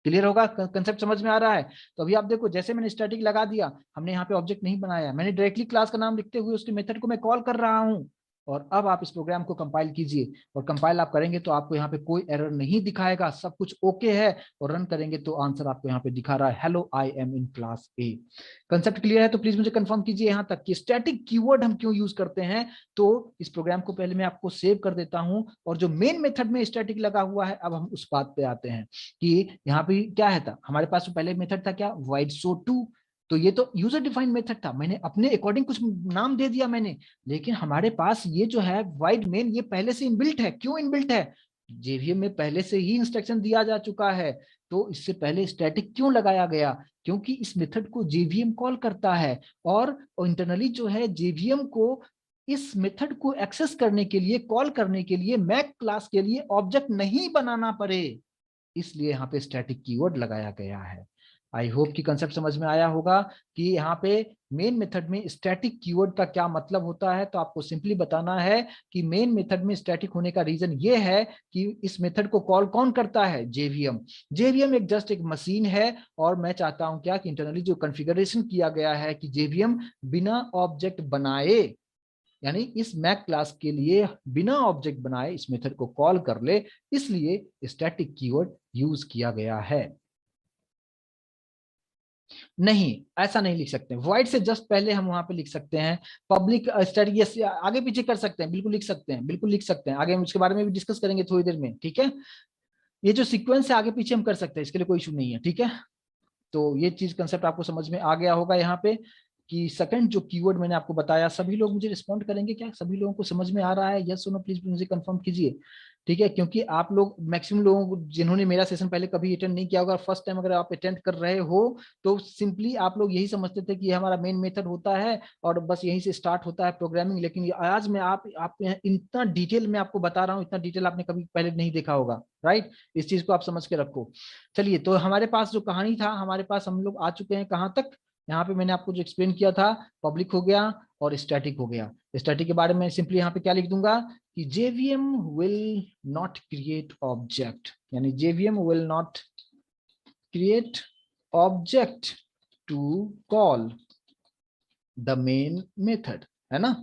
क्लियर होगा, कंसेप्ट समझ में आ रहा है। तो अभी आप देखो, जैसे मैंने स्टैटिक लगा दिया, हमने यहाँ पे ऑब्जेक्ट नहीं बनाया, मैंने डायरेक्टली क्लास का नाम लिखते हुए उसके मेथड को मैं कॉल कर रहा हूँ। और अब आप इस प्रोग्राम को कंपाइल कीजिए, और कंपाइल आप करेंगे तो आपको यहाँ पे कोई एरर नहीं दिखाएगा, सब कुछ ओके है। और रन करेंगे तो आंसर आपको यहाँ पे दिखा रहा है, hello I am in class A. Concept clear है तो प्लीज मुझे कंफर्म कीजिए यहाँ तक कि स्टैटिक कीवर्ड हम क्यों यूज करते हैं। तो इस प्रोग्राम को पहले मैं आपको सेव कर देता हूं, और जो मेन मेथड में स्टैटिक लगा हुआ है, अब हम उस बात पे आते हैं कि यहाँ पे क्या है था हमारे पास। तो पहले मेथड था क्या, void show2। तो ये तो यूजर डिफाइंड मेथड था, मैंने अपने अकॉर्डिंग कुछ नाम दे दिया मैंने। लेकिन हमारे पास ये जो है void main, ये पहले से इनबिल्ट है। क्यों इनबिल्ट है, जेवीएम में पहले से ही इंस्ट्रक्शन दिया जा चुका है। तो इससे पहले स्टैटिक क्यों लगाया गया, क्योंकि इस मेथड को जेवीएम कॉल करता है, और इंटरनली जो है जेवीएम को इस मेथड को एक्सेस करने के लिए, कॉल करने के लिए मैक क्लास के लिए ऑब्जेक्ट नहीं बनाना पड़े, इसलिए यहाँ पे स्टैटिक कीवर्ड लगाया गया है। आई होप कि कंसेप्ट समझ में आया होगा कि यहाँ पे मेन मेथड में स्टैटिक कीवर्ड का क्या मतलब होता है। तो आपको सिंपली बताना है कि मेन मेथड में स्टैटिक होने का रीजन ये है कि इस मेथड को कॉल कौन करता है, जेवीएम। जेवीएम एक जस्ट एक मशीन है, और मैं चाहता हूं क्या कि इंटरनली जो कॉन्फ़िगरेशन किया गया है कि जेवीएम बिना ऑब्जेक्ट बनाए, यानी इस मैक क्लास के लिए बिना ऑब्जेक्ट बनाए इस मेथड को कॉल कर ले, इसलिए स्टैटिक कीवर्ड यूज किया गया है। नहीं, ऐसा नहीं लिख सकते, void से जस्ट पहले हम वहां पे लिख सकते हैं पब्लिक स्टैटिक। यस, आगे पीछे कर सकते हैं, बिल्कुल लिख सकते हैं, बिल्कुल लिख सकते हैं, आगे हम उसके बारे में भी डिस्कस करेंगे थोड़ी देर में, ठीक है। ये जो सीक्वेंस है आगे पीछे हम कर सकते हैं, इसके लिए कोई इशू नहीं है, ठीक है। तो ये चीज कंसेप्ट आपको समझ में आ गया होगा यहाँ पे कि सेकंड जो कीवर्ड मैंने आपको बताया। सभी लोग मुझे रिस्पॉन्ड करेंगे क्या, सभी लोगों को समझ में आ रहा है, यस और नो प्लीज मुझे कंफर्म कीजिए, ठीक है। क्योंकि आप लोग मैक्सिमम लोगों को, जिन्होंने मेरा सेशन पहले कभी अटेंड नहीं किया होगा, फर्स्ट टाइम अगर आप अटेंड कर रहे हो, तो सिंपली आप लोग यही समझते थे कि ये हमारा मेन मेथड होता है और बस यहीं से स्टार्ट होता है प्रोग्रामिंग। लेकिन आज मैं आप इतना डिटेल में आपको बता रहा हूँ, इतना डिटेल आपने कभी पहले नहीं देखा होगा, राइट। इस चीज को आप समझ के रखो। चलिए, तो हमारे पास जो कहानी था, हमारे पास हम लोग आ चुके हैं कहाँ तक। यहाँ पे मैंने आपको जो एक्सप्लेन किया था, पब्लिक हो गया और स्टैटिक हो गया। स्टैटिक के बारे में सिंपली यहाँ पे क्या लिख दूंगा कि JVM will not create object, यानी JVM will not create object to call the main method, है ना।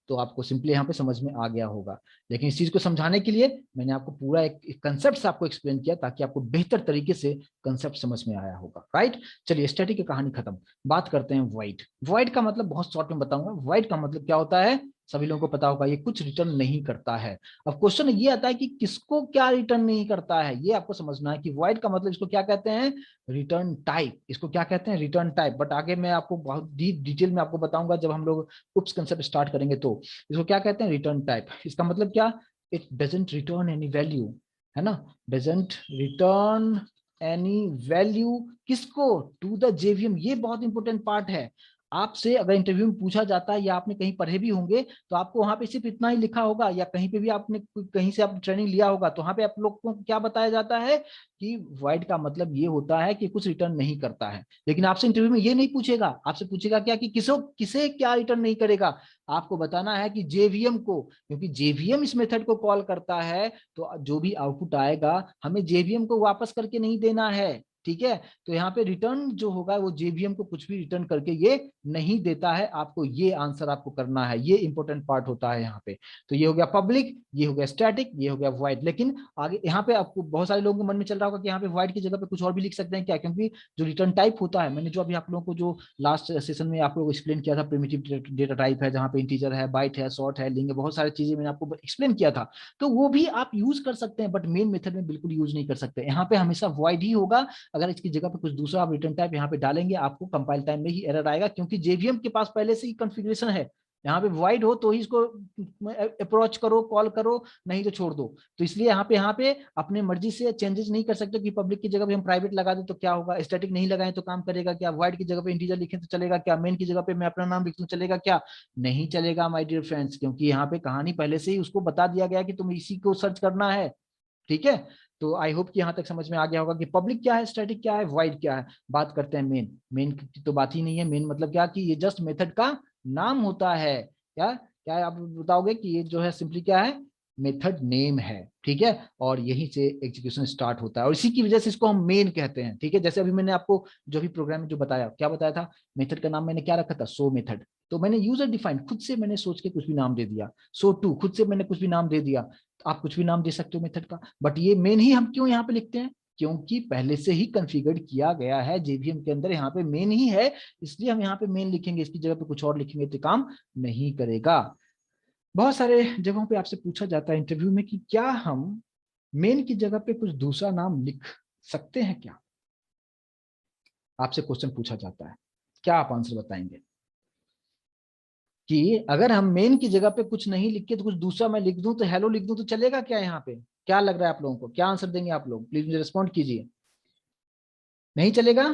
तो आपको सिंपली यहाँ पे समझ में आ गया होगा। लेकिन इस चीज को समझाने के लिए मैंने आपको पूरा एक कंसेप्ट आपको एक्सप्लेन किया, ताकि आपको बेहतर तरीके से कंसेप्ट समझ में आया होगा, राइट। चलिए, स्टैटिक की कहानी खत्म, बात करते हैं void। void का मतलब बहुत शॉर्ट में बताऊंगा। void का मतलब क्या होता है, सभी लोगों को पता होगा, ये कुछ रिटर्न नहीं करता है। अब क्वेश्चन ये आता है कि किसको क्या रिटर्न नहीं करता है, ये आपको समझना है कि void का मतलब इसको क्या कहते हैं, रिटर्न टाइप। इसको क्या कहते हैं, रिटर्न टाइप। बट आगे मैं आपको बहुत डिटेल में आपको बताऊंगा जब हम लोग उप्स कंसेप्ट स्टार्ट करेंगे। तो इसको क्या कहते हैं, रिटर्न टाइप। इसका मतलब क्या, it doesn't return any value, है ना, डजंट रिटर्न एनी वैल्यू, किसको, टू द जेवीएम। ये बहुत इंपॉर्टेंट पार्ट है। आपसे अगर इंटरव्यू में पूछा जाता है, या आपने कहीं पढ़े भी होंगे, तो आपको वहां पे सिर्फ इतना ही लिखा होगा, या कहीं पे भी आपने कहीं से आप ट्रेनिंग लिया होगा, तो वहां पे आप लोग को क्या बताया जाता है कि void का मतलब ये होता है कि कुछ रिटर्न नहीं करता है। लेकिन आपसे इंटरव्यू में ये नहीं पूछेगा, आपसे पूछेगा क्या कि किसे क्या रिटर्न नहीं करेगा। आपको बताना है कि जेवीएम को, क्योंकि जेवीएम इस मेथड को कॉल करता है, तो जो भी आउटपुट आएगा हमें जेवीएम को वापस करके नहीं देना है। ठीक है। तो यहाँ पे रिटर्न जो होगा वो जेवीएम को कुछ भी रिटर्न करके ये नहीं देता है आपको, ये आंसर आपको करना है, ये इंपॉर्टेंट पार्ट होता है यहाँ पे। तो ये हो गया पब्लिक, ये हो गया स्टैटिक, ये हो गया वॉइड। लेकिन आगे यहाँ पे आपको बहुत सारे लोगों के मन में चल रहा होगा कि यहाँ पे वॉइड की जगह पे कुछ और भी लिख सकते हैं क्या, क्योंकि जो रिटर्न टाइप होता है, मैंने जो अभी आप लोगों को जो लास्ट सेशन में आप लोगों को एक्सप्लेन किया था, प्रिमिटिव डेटा टाइप है जहाँ पे इंटीजर है, बाइट है, शॉर्ट है, लिंग है, बहुत सारी चीजें मैंने आपको एक्सप्लेन किया था। तो वो भी आप यूज कर सकते हैं, बट मेन मेथड में बिल्कुल यूज नहीं कर सकते। यहाँ पे हमेशा वॉइड ही होगा। अगर इसकी जगह पे कुछ दूसरा आप रिटर्न टाइप यहाँ पे डालेंगे, आपको कंपाइल टाइम में ही एरर आएगा, क्योंकि जेवीएम के पास पहले से ही कॉन्फ़िगरेशन है। यहाँ पे वाइड हो तो ही इसको अप्रोच करो, कॉल करो, नहीं तो छोड़ दो। तो इसलिए यहाँ पे अपने मर्जी से चेंजेस नहीं कर सकते कि पब्लिक की जगह पे हम प्राइवेट लगा दें तो क्या होगा, स्टैटिक नहीं लगाएं तो काम करेगा क्या, वाइड की जगह पे इंटीजर लिखें तो चलेगा क्या, मेन की जगह पे मैं अपना नाम लिख दूं चलेगा क्या, नहीं चलेगा माय डियर फ्रेंड्स, क्योंकि यहाँ पे कहानी पहले से ही उसको बता दिया गया कि तुम इसी को सर्च करना है। ठीक है। तो आई होप कि यहां तक समझ में आ गया होगा कि पब्लिक क्या है, स्टैटिक क्या है, वाइड क्या है। बात करते हैं मेन। मेन की तो बात ही नहीं है। मेन मतलब क्या कि ये जस्ट मेथड का नाम होता है। क्या क्या आप बताओगे कि ये जो है सिंपली क्या है, मेथड नेम है। ठीक है। और यहीं से एग्जीक्यूशन स्टार्ट होता है और इसी की वजह से इसको हम मेन कहते हैं। ठीक है। जैसे अभी मैंने आपको जो भी प्रोग्राम में जो बताया, क्या बताया था, मेथड का नाम मैंने क्या रखा था, सो मेथड। तो मैंने यूजर डिफाइंड, खुद से मैंने सोच के कुछ भी नाम दे दिया। सो टू, खुद से मैंने कुछ भी नाम दे दिया। आप कुछ भी नाम दे सकते हो मेथड का, बट ये मेन ही हम क्यों यहाँ पे लिखते हैं, क्योंकि पहले से ही कॉन्फ़िगर किया गया है जेवीएम के अंदर, यहाँ पे मेन ही है, इसलिए हम यहाँ पे मेन लिखेंगे। इसकी जगह पे कुछ और लिखेंगे तो काम नहीं करेगा। बहुत सारे जगहों पे आपसे पूछा जाता है इंटरव्यू में कि क्या हम मेन की जगह पे कुछ दूसरा नाम लिख सकते हैं क्या, आपसे क्वेश्चन पूछा जाता है। क्या आप आंसर बताएंगे कि अगर हम मेन की जगह पे कुछ नहीं लिख के तो कुछ दूसरा मैं लिख दूं, तो हेलो लिख दूं, तो चलेगा क्या यहाँ पे, क्या लग रहा है आप लोगों को, क्या आंसर देंगे आप लोग, प्लीज मुझे रिस्पॉन्ड कीजिए। नहीं चलेगा।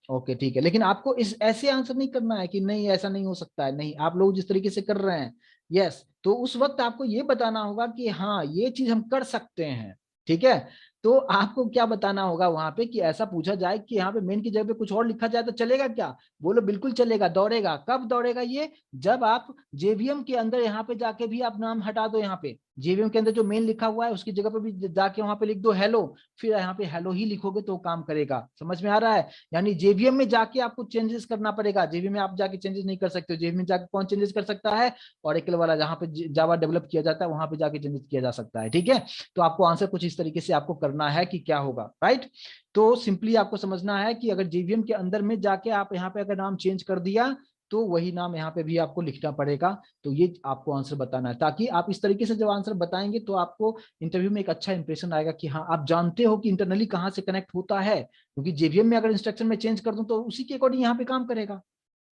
ओके ठीक है। लेकिन आपको इस ऐसे आंसर नहीं करना है कि नहीं ऐसा नहीं हो सकता है, नहीं, आप लोग जिस तरीके से कर रहे हैं, यस, तो उस वक्त आपको ये बताना होगा कि हाँ ये चीज हम कर सकते हैं। ठीक है। तो आपको क्या बताना होगा वहां पे कि ऐसा पूछा जाए कि यहाँ पे मेन की जगह पे कुछ और लिखा जाए तो चलेगा क्या, बोलो बिल्कुल चलेगा, दौड़ेगा। कब दौड़ेगा ये, जब आप जेवीएम के अंदर यहाँ पे जाके भी आप नाम हटा दो, यहाँ पे जेवीएम के अंदर जो मेन लिखा हुआ है उसकी जगह पे भी जाके वहां पे लिख दो हेलो, फिर यहाँ पे हेलो ही लिखोगे तो काम करेगा। समझ में आ रहा है। यानी जेवीएम में जाके आपको चेंजेस करना पड़ेगा, जेवीएम में आप जाके चेंजेस नहीं कर सकते हो। जेवीएम में जाके कौन चेंजेस कर सकता है, ओरेकल वाला, जहां पे जावा डेवलप किया जाता है वहां पे जाके चेंजेस किया जा सकता है। ठीक है। तो आपको आंसर कुछ इस तरीके से आपको करना है कि क्या होगा, राइट। तो सिंपली आपको समझना है कि अगर जेवीएम के अंदर में जाके आप यहाँ पे अगर नाम चेंज कर दिया तो वही नाम यहाँ पे भी आपको लिखना पड़ेगा। तो ये आपको आंसर बताना है, ताकि आप इस तरीके से जब आंसर बताएंगे तो आपको इंटरव्यू में एक अच्छा इंप्रेशन आएगा कि हाँ आप जानते हो कि इंटरनली कहाँ से कनेक्ट होता है, क्योंकि जेवीएम में अगर इंस्ट्रक्शन में चेंज कर दूं तो उसी के अकॉर्डिंग यहाँ पे काम करेगा।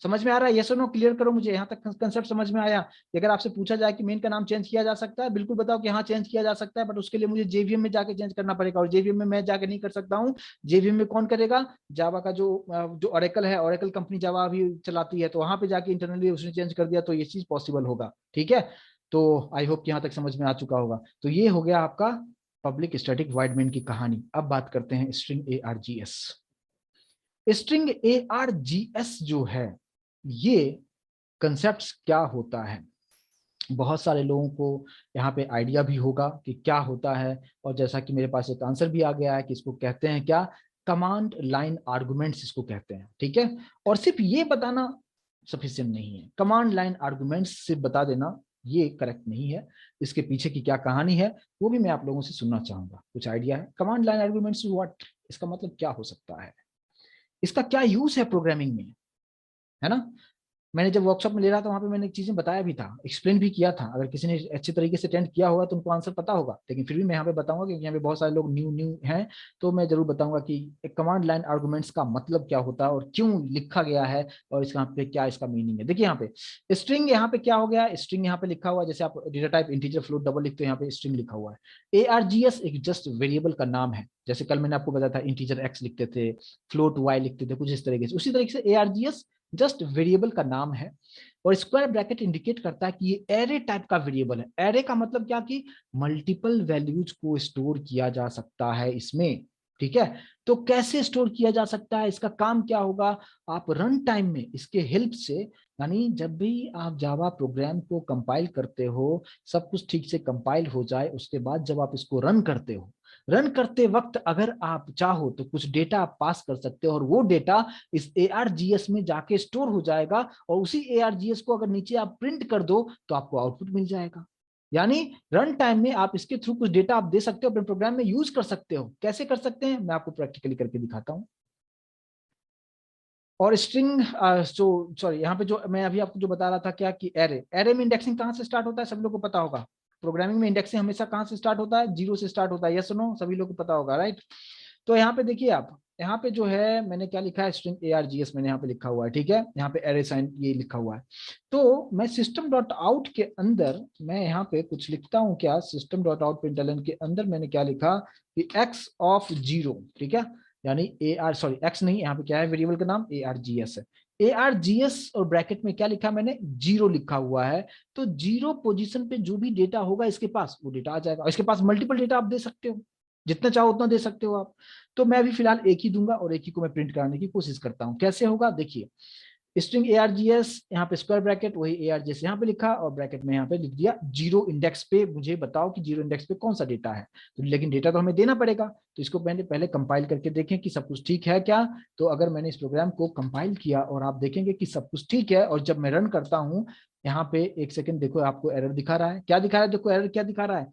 समझ में आ रहा है, यस और नो, क्लियर करो मुझे, यहाँ तक कंसेप्ट समझ में आया। कि अगर आपसे पूछा जाए कि मेन का नाम चेंज किया जा सकता है, बिल्कुल बताओ कि हाँ चेंज किया जा सकता है, बट उसके लिए मुझे जेवीएम में जाके चेंज करना पड़ेगा, और जेवीएम में मैं जाके नहीं कर सकता हूँ। जेवीएम में कौन करेगा, जावा का जो ओरेकल है, ओरेकल कंपनी जावा भी चलाती है, तो वहां पे जाके इंटरनली उसने चेंज कर दिया तो ये चीज पॉसिबल होगा। ठीक है। तो आई होप कि यहाँ तक समझ में आ चुका होगा। तो ये हो गया आपका पब्लिक स्टैटिक वॉइड मेन की कहानी। अब बात करते हैं स्ट्रिंग ARGS। स्ट्रिंग ARGS जो है, ये कंसेप्ट क्या होता है, बहुत सारे लोगों को यहाँ पे आइडिया भी होगा कि क्या होता है। और जैसा कि मेरे पास एक आंसर भी आ गया है कि इसको कहते हैं क्या, कमांड लाइन आर्गुमेंट्स इसको कहते हैं। ठीक है। और सिर्फ ये बताना सफिशिएंट नहीं है, कमांड लाइन आर्गुमेंट्स सिर्फ बता देना ये करेक्ट नहीं है। इसके पीछे की क्या कहानी है वो भी मैं आप लोगों से सुनना चाहूंगा। कुछ आइडिया है कमांड लाइन आर्गुमेंट्स व्हाट, इसका मतलब क्या हो सकता है, इसका क्या यूज है प्रोग्रामिंग में, है ना। मैंने जब वर्कशॉप में ले रहा था वहां पे मैंने चीजें बताया भी था, एक्सप्लेन भी किया था। अगर किसी ने अच्छे तरीके से अटेंड किया होगा तो उनको आंसर पता होगा, लेकिन फिर भी मैं यहाँ पे बताऊंगा क्योंकि यहाँ पे बहुत सारे लोग न्यू न्यू हैं। तो मैं जरूर बताऊंगा कि एक कमांड लाइन आर्गुमेंट्स का मतलब क्या होता है और क्यों लिखा गया है, और इसका यहाँ पे क्या इसका मीनिंग है। देखिए यहाँ पे स्ट्रिंग, यहाँ पे क्या हो गया, स्ट्रिंग यहाँ पे लिखा हुआ है, जैसे आप data type integer float double लिखते हो, यहाँ पे स्ट्रिंग लिखा हुआ है। ARGS एक जस्ट वेरिएबल का नाम है, जैसे कल मैंने आपको बताया था इंटीजर x लिखते थे, फ्लोट y लिखते थे, कुछ इस तरीके से, उसी तरीके से ARGS जस्ट वेरिएबल का नाम है। और स्क्वायर ब्रैकेट इंडिकेट करता है कि ये एरे टाइप का वेरिएबल है। एरे का मतलब क्या कि मल्टीपल वैल्यूज को स्टोर किया जा सकता है इसमें। ठीक है। तो कैसे स्टोर किया जा सकता है, इसका काम क्या होगा, आप रन टाइम में इसके हेल्प से, यानी जब भी आप जावा प्रोग्राम को कंपाइल करते हो, सब कुछ ठीक से कंपाइल हो जाए, उसके बाद जब आप इसको रन करते हो, रन करते वक्त अगर आप चाहो तो कुछ डेटा आप पास कर सकते हो और वो डेटा इस ARGS में जाके स्टोर हो जाएगा और उसी ARGS को अगर नीचे आप प्रिंट कर दो तो आपको आउटपुट मिल जाएगा। यानी रन टाइम में आप इसके थ्रू कुछ डेटा आप दे सकते हो, अपने प्रोग्राम में यूज कर सकते हो। कैसे कर सकते हैं मैं आपको प्रैक्टिकली करके दिखाता हूं। और स्ट्रिंग जो सॉरी यहाँ पे जो मैं अभी आपको जो बता रहा था क्या कि एरे में इंडेक्सिंग कहाँ से स्टार्ट होता है, सब लोग को पता होगा। प्रोग्रामिंग में इंडेक्सिंग हमेशा कहाँ से स्टार्ट होता है, 0 से स्टार्ट होता है। यस नो, सभी लोग को पता होगा, राइट। तो यहाँ पे देखिए आप, यहाँ पे जो है मैंने क्या लिखा है, स्ट्रिंग ARGS मैंने यहाँ पे लिखा हुआ है, ठीक है। यहाँ पे एरे साइन ये लिखा हुआ है। तो मैं system डॉट आउट के अंदर मैं यहाँ पे कुछ लिखता हूँ क्या, system डॉट आउट प्रिंटलन के अंदर मैंने क्या लिखा कि x ऑफ 0, ठीक है। यानी सॉरी x नहीं, यहाँ पे क्या है वेरिएबल का नाम ARGS है। ARGS और ब्रैकेट में क्या लिखा मैंने, 0 लिखा हुआ है। तो 0 पोजीशन पे जो भी डेटा होगा इसके पास वो डेटा आ जाएगा। इसके पास मल्टीपल डेटा आप दे सकते हो, जितना चाहो उतना दे सकते हो आप। तो मैं अभी फिलहाल एक ही दूंगा और एक ही को मैं प्रिंट कराने की कोशिश करता हूं। कैसे होगा देखिए, स्ट्रिंग ARGS, यहाँ पे स्क्वायर ब्रैकेट, वही ARGS यहाँ पे लिखा और ब्रैकेट में यहाँ पे लिख दिया 0 इंडेक्स पे मुझे बताओ कि 0 इंडेक्स पे कौन सा डेटा है। तो लेकिन डेटा तो हमें देना पड़ेगा, तो इसको मैंने पहले कंपाइल करके देखें कि सब कुछ ठीक है क्या। तो अगर मैंने इस प्रोग्राम को कंपाइल किया और आप देखेंगे कि सब कुछ ठीक है, और जब मैं रन करता हूँ यहाँ पे, एक सेकंड देखो, आपको एरर दिखा रहा है। क्या दिखा रहा है, देखो एरर क्या दिखा रहा है,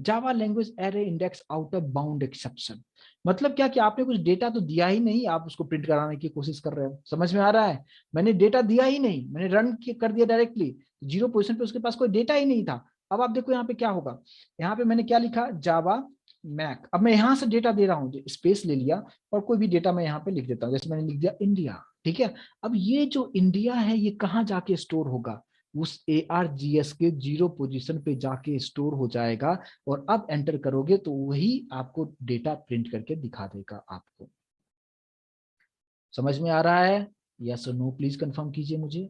Java language array index out of bound exception. मतलब क्या कि आपने कुछ डेटा तो दिया ही नहीं, आप उसको प्रिंट कराने की कोशिश कर रहे हो। समझ में आ रहा है, मैंने डेटा दिया ही नहीं, मैंने रन कर दिया डायरेक्टली, 0 पोजीशन पे उसके पास कोई डेटा ही नहीं था। अब आप देखो यहाँ पे क्या होगा, यहाँ पे मैंने क्या लिखा, जावा मैक। अब मैं यहाँ से डेटा दे रहा हूँ, स्पेस ले लिया और कोई भी डेटा मैं यहाँ पे लिख देता हूँ, जैसे मैंने लिख दिया इंडिया, ठीक है। अब ये जो इंडिया है ये कहाँ जाके स्टोर होगा, उस ARGS के 0 पोजीशन पे जाके स्टोर हो जाएगा। और अब एंटर करोगे तो वही आपको डेटा प्रिंट करके दिखा देगा आपको। समझ में आ रहा है, यस और नो प्लीज कंफर्म कीजिए मुझे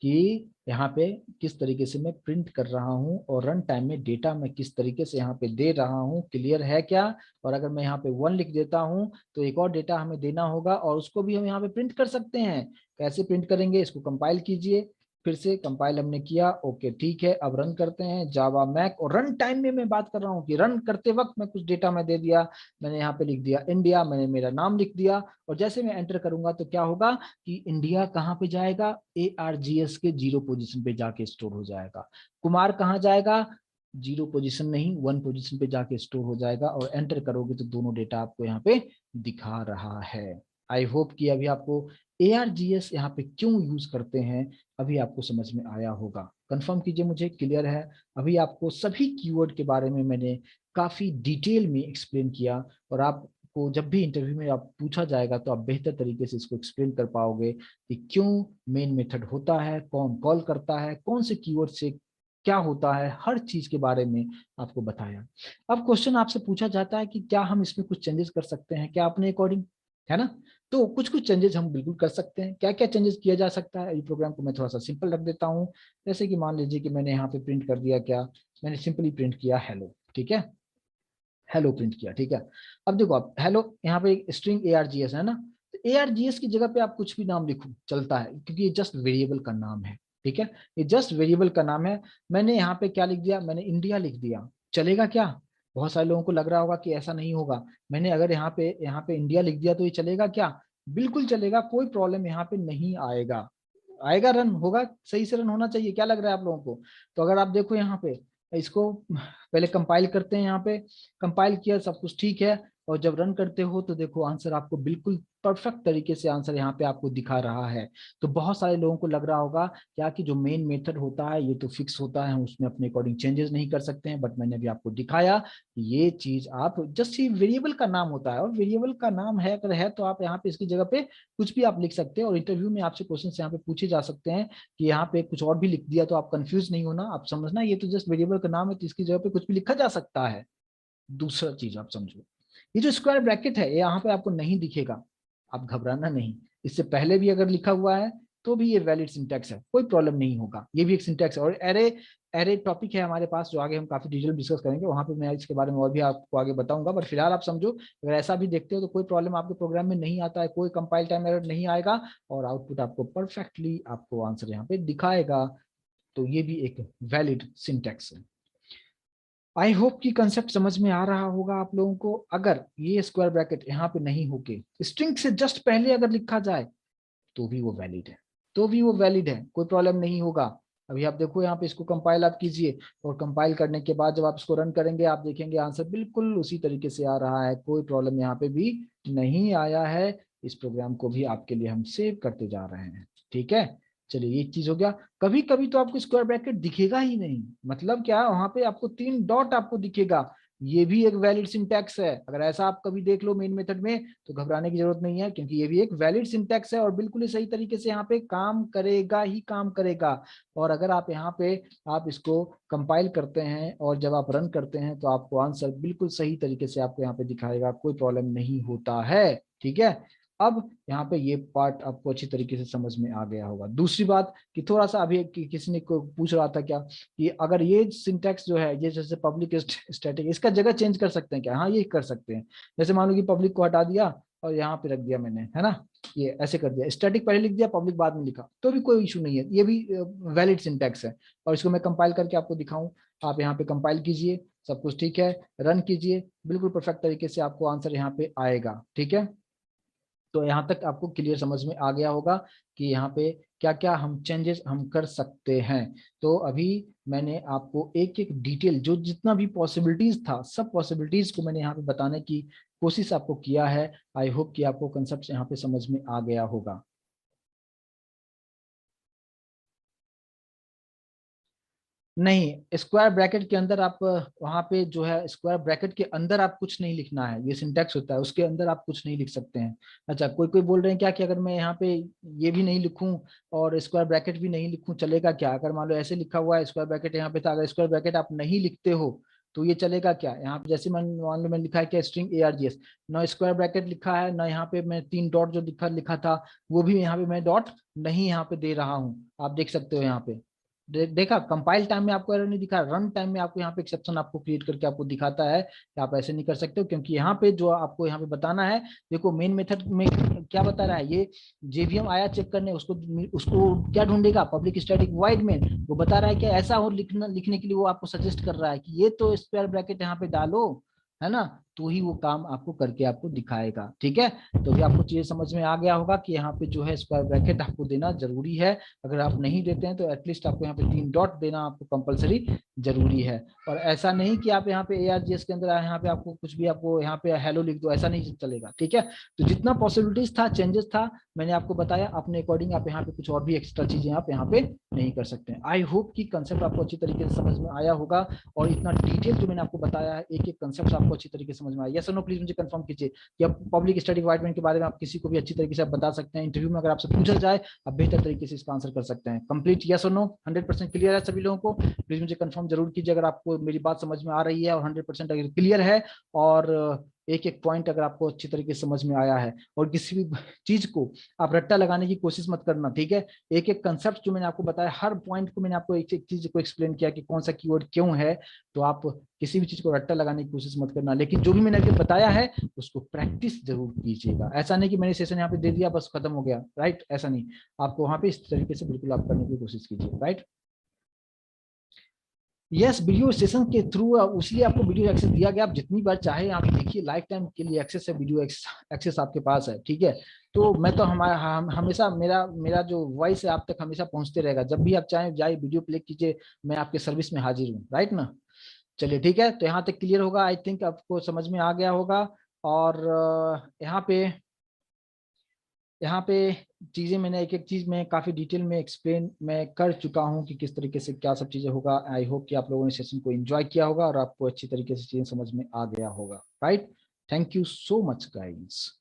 कि यहाँ पे किस तरीके से मैं प्रिंट कर रहा हूँ और रन टाइम में डेटा मैं किस तरीके से यहाँ पे दे रहा हूँ, क्लियर है क्या। और अगर मैं यहाँ पे 1 लिख देता हूँ तो एक और डेटा हमें देना होगा और उसको भी हम यहाँ पे प्रिंट कर सकते हैं। कैसे प्रिंट करेंगे, इसको कंपाइल कीजिए, फिर से कंपाइल हमने किया, ओके ठीक है। अब रन करते हैं जावा मैक, और रन टाइम में मैं बात कर रहा हूँ कि रन करते वक्त मैं कुछ डेटा मैं दे दिया, मैंने यहाँ पे लिख दिया इंडिया, मैंने मेरा नाम लिख दिया। और जैसे मैं एंटर करूंगा तो क्या होगा कि इंडिया कहाँ पे जाएगा, ARGS के 0 पोजीशन पे जाके स्टोर हो जाएगा। कुमार कहाँ जाएगा, 0 पोजीशन नहीं 1 पोजीशन पे जाके स्टोर हो जाएगा। और एंटर करोगे तो दोनों डेटा आपको यहाँ पे दिखा रहा है। आई होप कि अभी आपको ARGS यहाँ पे क्यों यूज करते हैं अभी आपको समझ में आया होगा। कंफर्म कीजिए मुझे, क्लियर है। अभी आपको सभी कीवर्ड के बारे में मैंने काफी डिटेल में एक्सप्लेन किया, और आप को जब भी इंटरव्यू में आप पूछा जाएगा तो आप बेहतर तरीके से इसको एक्सप्लेन कर पाओगे कि क्यों मेन मेथड होता है, कौन कॉल करता है, कौन से कीवर्ड से क्या होता है, हर चीज के बारे में आपको बताया। अब क्वेश्चन आपसे पूछा जाता है कि क्या हम इसमें कुछ चेंजेस कर सकते हैं क्या अपने अकॉर्डिंग, है ना। तो कुछ कुछ चेंजेस हम बिल्कुल कर सकते हैं। क्या क्या चेंजेस किया जा सकता है, ये प्रोग्राम को मैं थोड़ा सा सिंपल रख देता हूँ। जैसे कि मान लीजिए कि मैंने यहाँ पे प्रिंट कर दिया, क्या मैंने सिंपली प्रिंट किया हेलो, ठीक है, हेलो प्रिंट किया, ठीक है। अब देखो आप हेलो, यहाँ पे एक स्ट्रिंग ARGS है ना, तो ARGS की जगह पे आप कुछ भी नाम लिखो चलता है, क्योंकि ये जस्ट वेरिएबल का नाम है, ठीक है। ये जस्ट वेरिएबल का नाम है। मैंने यहाँ पे क्या लिख दिया, मैंने इंडिया लिख दिया, चलेगा क्या। बहुत सारे लोगों को लग रहा होगा कि ऐसा नहीं होगा। मैंने अगर यहाँ पे इंडिया लिख दिया तो ये चलेगा क्या, बिल्कुल चलेगा, कोई प्रॉब्लम यहाँ पे नहीं आएगा। आएगा, रन होगा, सही से रन होना चाहिए। क्या लग रहा है आप लोगों को। तो अगर आप देखो यहाँ पे, इसको पहले कंपाइल करते हैं, यहाँ पे कंपाइल किया, सब कुछ ठीक है। और जब रन करते हो तो देखो आंसर आपको बिल्कुल परफेक्ट तरीके से आंसर यहाँ पे आपको दिखा रहा है। तो बहुत सारे लोगों को लग रहा होगा क्या कि जो मेन मेथड होता है ये तो फिक्स होता है, हम उसमें अपने अकॉर्डिंग चेंजेस नहीं कर सकते हैं। बट मैंने भी आपको दिखाया कि ये चीज आप जस्ट ये वेरिएबल का नाम होता है, और वेरिएबल का नाम है अगर है तो आप यहाँ पे इसकी जगह पे कुछ भी आप लिख सकते हैं। और इंटरव्यू में आपसे क्वेश्चन यहाँ पे पूछे जा सकते हैं कि यहाँ पे कुछ और भी लिख दिया, तो आप कंफ्यूज नहीं होना, आप समझना ये तो जस्ट वेरिएबल का नाम है, तो इसकी जगह पे कुछ भी लिखा जा सकता है। दूसरा चीज आप समझो, ये जो स्क्वायर ब्रैकेट है ये यहाँ पे आपको नहीं दिखेगा, आप घबराना नहीं। इससे पहले भी अगर लिखा हुआ है तो भी ये वैलिड सिंटैक्स है, कोई प्रॉब्लम नहीं होगा, ये भी एक सिंटैक्स है। और एरे एरे टॉपिक है हमारे पास, जो आगे हम काफी डिटेल डिस्कस करेंगे, वहां पे मैं इसके बारे में और भी आपको आगे बताऊंगा। बट फिलहाल आप समझो, अगर ऐसा भी देखते हो तो कोई प्रॉब्लम आपके प्रोग्राम में नहीं आता है, कोई कंपाइल टाइम एरर नहीं आएगा, और आउटपुट आपको परफेक्टली आपको आंसर यहाँ पे दिखाएगा। तो ये भी एक वैलिड सिंटैक्स है। आई होप कि कंसेप्ट समझ में आ रहा होगा आप लोगों को। अगर ये स्क्वायर ब्रैकेट यहाँ पे नहीं होके स्ट्रिंग से जस्ट पहले अगर लिखा जाए तो भी वो वैलिड है, तो भी वो वैलिड है, कोई प्रॉब्लम नहीं होगा। अभी आप देखो यहाँ पे इसको कंपाइल आप कीजिए, और कंपाइल करने के बाद जब आप इसको रन करेंगे आप देखेंगे आंसर बिल्कुल उसी तरीके से आ रहा है, कोई प्रॉब्लम यहाँ पे भी नहीं आया है। इस प्रोग्राम को भी आपके लिए हम सेव करते जा रहे हैं, ठीक है। चलिए ये चीज हो गया। कभी कभी तो आपको स्क्वायर ब्रैकेट दिखेगा ही नहीं, मतलब क्या, वहां पे आपको 3 डॉट आपको दिखेगा, ये भी एक वैलिड सिंटैक्स है। अगर ऐसा आप कभी देख लो मेन मेथड में तो घबराने की जरूरत नहीं है, क्योंकि ये भी एक वैलिड सिंटैक्स है और बिल्कुल ही सही तरीके से यहाँ पे काम करेगा ही काम करेगा। और अगर आप यहाँ पे आप इसको कंपाइल करते हैं और जब आप रन करते हैं तो आपको आंसर बिल्कुल सही तरीके से आपको यहाँ पे दिखाएगा, कोई प्रॉब्लम नहीं होता है, ठीक है। अब यहाँ पे ये पार्ट आपको अच्छी तरीके से समझ में आ गया होगा। दूसरी बात कि थोड़ा सा अभी किसी ने को पूछ रहा था क्या कि अगर ये सिंटैक्स जो है, ये जैसे पब्लिक स्टैटिक, इसका जगह चेंज कर सकते हैं क्या? हाँ ये कर सकते हैं। जैसे मान लो कि पब्लिक को हटा दिया और यहाँ पे रख दिया मैंने, है ना, ये ऐसे कर दिया, स्टैटिक पहले लिख दिया पब्लिक बाद में लिखा, तो भी कोई इशू नहीं है, ये भी वैलिड सिंटैक्स है। और इसको मैं कंपाइल करके आपको दिखाऊं, आप यहाँ पे कंपाइल कीजिए, सब कुछ ठीक है, रन कीजिए, बिल्कुल परफेक्ट तरीके से आपको आंसर यहाँ पे आएगा, ठीक है। तो यहाँ तक आपको क्लियर समझ में आ गया होगा कि यहाँ पे क्या क्या हम चेंजेस हम कर सकते हैं। तो अभी मैंने आपको एक एक डिटेल जो जितना भी पॉसिबिलिटीज था, सब पॉसिबिलिटीज को मैंने यहाँ पे बताने की कोशिश आपको किया है। आई होप कि आपको कंसेप्ट यहाँ पे समझ में आ गया होगा। नहीं, स्क्वायर ब्रैकेट के अंदर आप वहां पे जो है स्क्वायर ब्रैकेट के अंदर आप कुछ नहीं लिखना है, ये सिंटैक्स होता है, उसके अंदर आप कुछ नहीं लिख सकते हैं। अच्छा, कोई कोई बोल रहे हैं क्या कि अगर मैं यहाँ पे ये भी नहीं लिखूं और स्क्वायर ब्रैकेट भी नहीं लिखूं चलेगा क्या? अगर मान लो ऐसे लिखा हुआ है स्क्वायर ब्रैकेट यहाँ पे था, अगर स्क्वायर ब्रैकेट आप नहीं लिखते हो तो ये चलेगा क्या? यहाँ पे जैसे मान लो मैंने लिखा है क्या स्ट्रिंग ARGS, ना स्क्वायर ब्रैकेट लिखा है ना यहाँ पे मैं 3 डॉट जो लिखा लिखा था वो भी यहाँ पे मैं डॉट नहीं यहाँ पे दे रहा हूँ, आप देख सकते हो यहाँ पे। देखा, कंपाइल टाइम में आपको एरर नहीं दिखा, रन टाइम में आपको यहाँ पे एक्सेप्शन आपको क्रिएट करके आपको दिखाता है कि आप ऐसे नहीं कर सकते हो, क्योंकि यहाँ पे जो आपको यहाँ पे बताना है, देखो मेन मेथड में क्या बता रहा है, ये जेवीएम आया चेक करने, उसको उसको क्या ढूंढेगा, पब्लिक स्टैटिक वॉइड में, वो बता रहा है कि ऐसा हो लिखना, लिखने के लिए वो आपको सजेस्ट कर रहा है कि ये तो स्क्वायर ब्रैकेट यहाँ पे डालो, है ना, तो ही वो काम आपको करके आपको दिखाएगा, ठीक है। तो भी आपको चीजें समझ में आ गया होगा कि यहाँ पे जो है स्क्वायर ब्रैकेट आपको देना जरूरी है। अगर आप नहीं देते हैं तो एटलीस्ट आपको यहाँ पे 3 डॉट देना आपको कंपलसरी जरूरी है। और ऐसा नहीं कि आप यहाँ पे ARGS के अंदर यहाँ पे आपको कुछ भी आपको यहाँ पे हेलो लिख दो, ऐसा नहीं चलेगा, ठीक है। तो जितना पॉसिबिलिटीज था, चेंजेस था, मैंने आपको बताया, अपने अकॉर्डिंग आप यहाँ पे कुछ और भी एक्स्ट्रा चीजें आप यहाँ पे नहीं कर सकते हैं। आई होप कि कंसेप्ट आपको अच्छी तरीके से समझ में आया होगा, और इतना डिटेल जो मैंने आपको बताया है, एक एक कंसेप्ट आपको अच्छी तरीके से समझ में आया। यस और नो प्लीज मुझे कंफर्म कीजिए कि आप पब्लिक स्टडी डिपार्टमेंट के बारे में आप किसी को भी अच्छी तरीके से आप बता सकते हैं, इंटरव्यू में अगर आपसे पूछा जाए आप बेहतर तरीके से इसका आंसर कर सकते हैं। कंप्लीट यस और नो 100% क्लियर है सभी लोगों को? प्लीज मुझे कंफर्म जरूर कीजिए अगर आपको मेरी बात समझ में आ रही है और 100% अगर क्लियर है, और एक एक पॉइंट अगर आपको अच्छी तरीके से समझ में आया है। और किसी भी चीज को आप रट्टा लगाने की कोशिश मत करना, ठीक है। एक एक कंसेप्ट जो मैंने आपको बताया, हर पॉइंट को मैंने आपको एक एक चीज को एक्सप्लेन किया कि कौन सा कीवर्ड क्यों है, तो आप किसी भी चीज को रट्टा लगाने की कोशिश मत करना, लेकिन जो भी मैंने आपको बताया है उसको प्रैक्टिस जरूर कीजिएगा। ऐसा नहीं कि मैंने सेशन यहाँ पे दे दिया बस खत्म हो गया, राइट, ऐसा नहीं, आपको वहां पे इस तरीके से बिल्कुल आप करने की कोशिश कीजिए, राइट। यस, वीडियो सेशन के थ्रू उसलिए आपको वीडियो एक्सेस दिया गया, आप जितनी बार चाहे आप देखिए, लाइफ टाइम के लिए एक्सेस है, वीडियो एक्सेस आपके पास है, ठीक है। तो मैं तो हमेशा मेरा मेरा जो वॉइस है आप तक हमेशा पहुंचते रहेगा, जब भी आप चाहें जाए वीडियो प्ले कीजिए, मैं आपके सर्विस में हाजिर हूँ, राइट ना। चलिए ठीक है, तो यहाँ तक क्लियर होगा, आई थिंक आपको समझ में आ गया होगा। और यहाँ पे चीजें मैंने एक एक चीज में काफी डिटेल में एक्सप्लेन मैं कर चुका हूँ कि किस तरीके से क्या सब चीजें होगा। आई होप कि आप लोगों ने सेशन को एंजॉय किया होगा और आपको अच्छी तरीके से चीजें समझ में आ गया होगा, right. Thank you so much guys.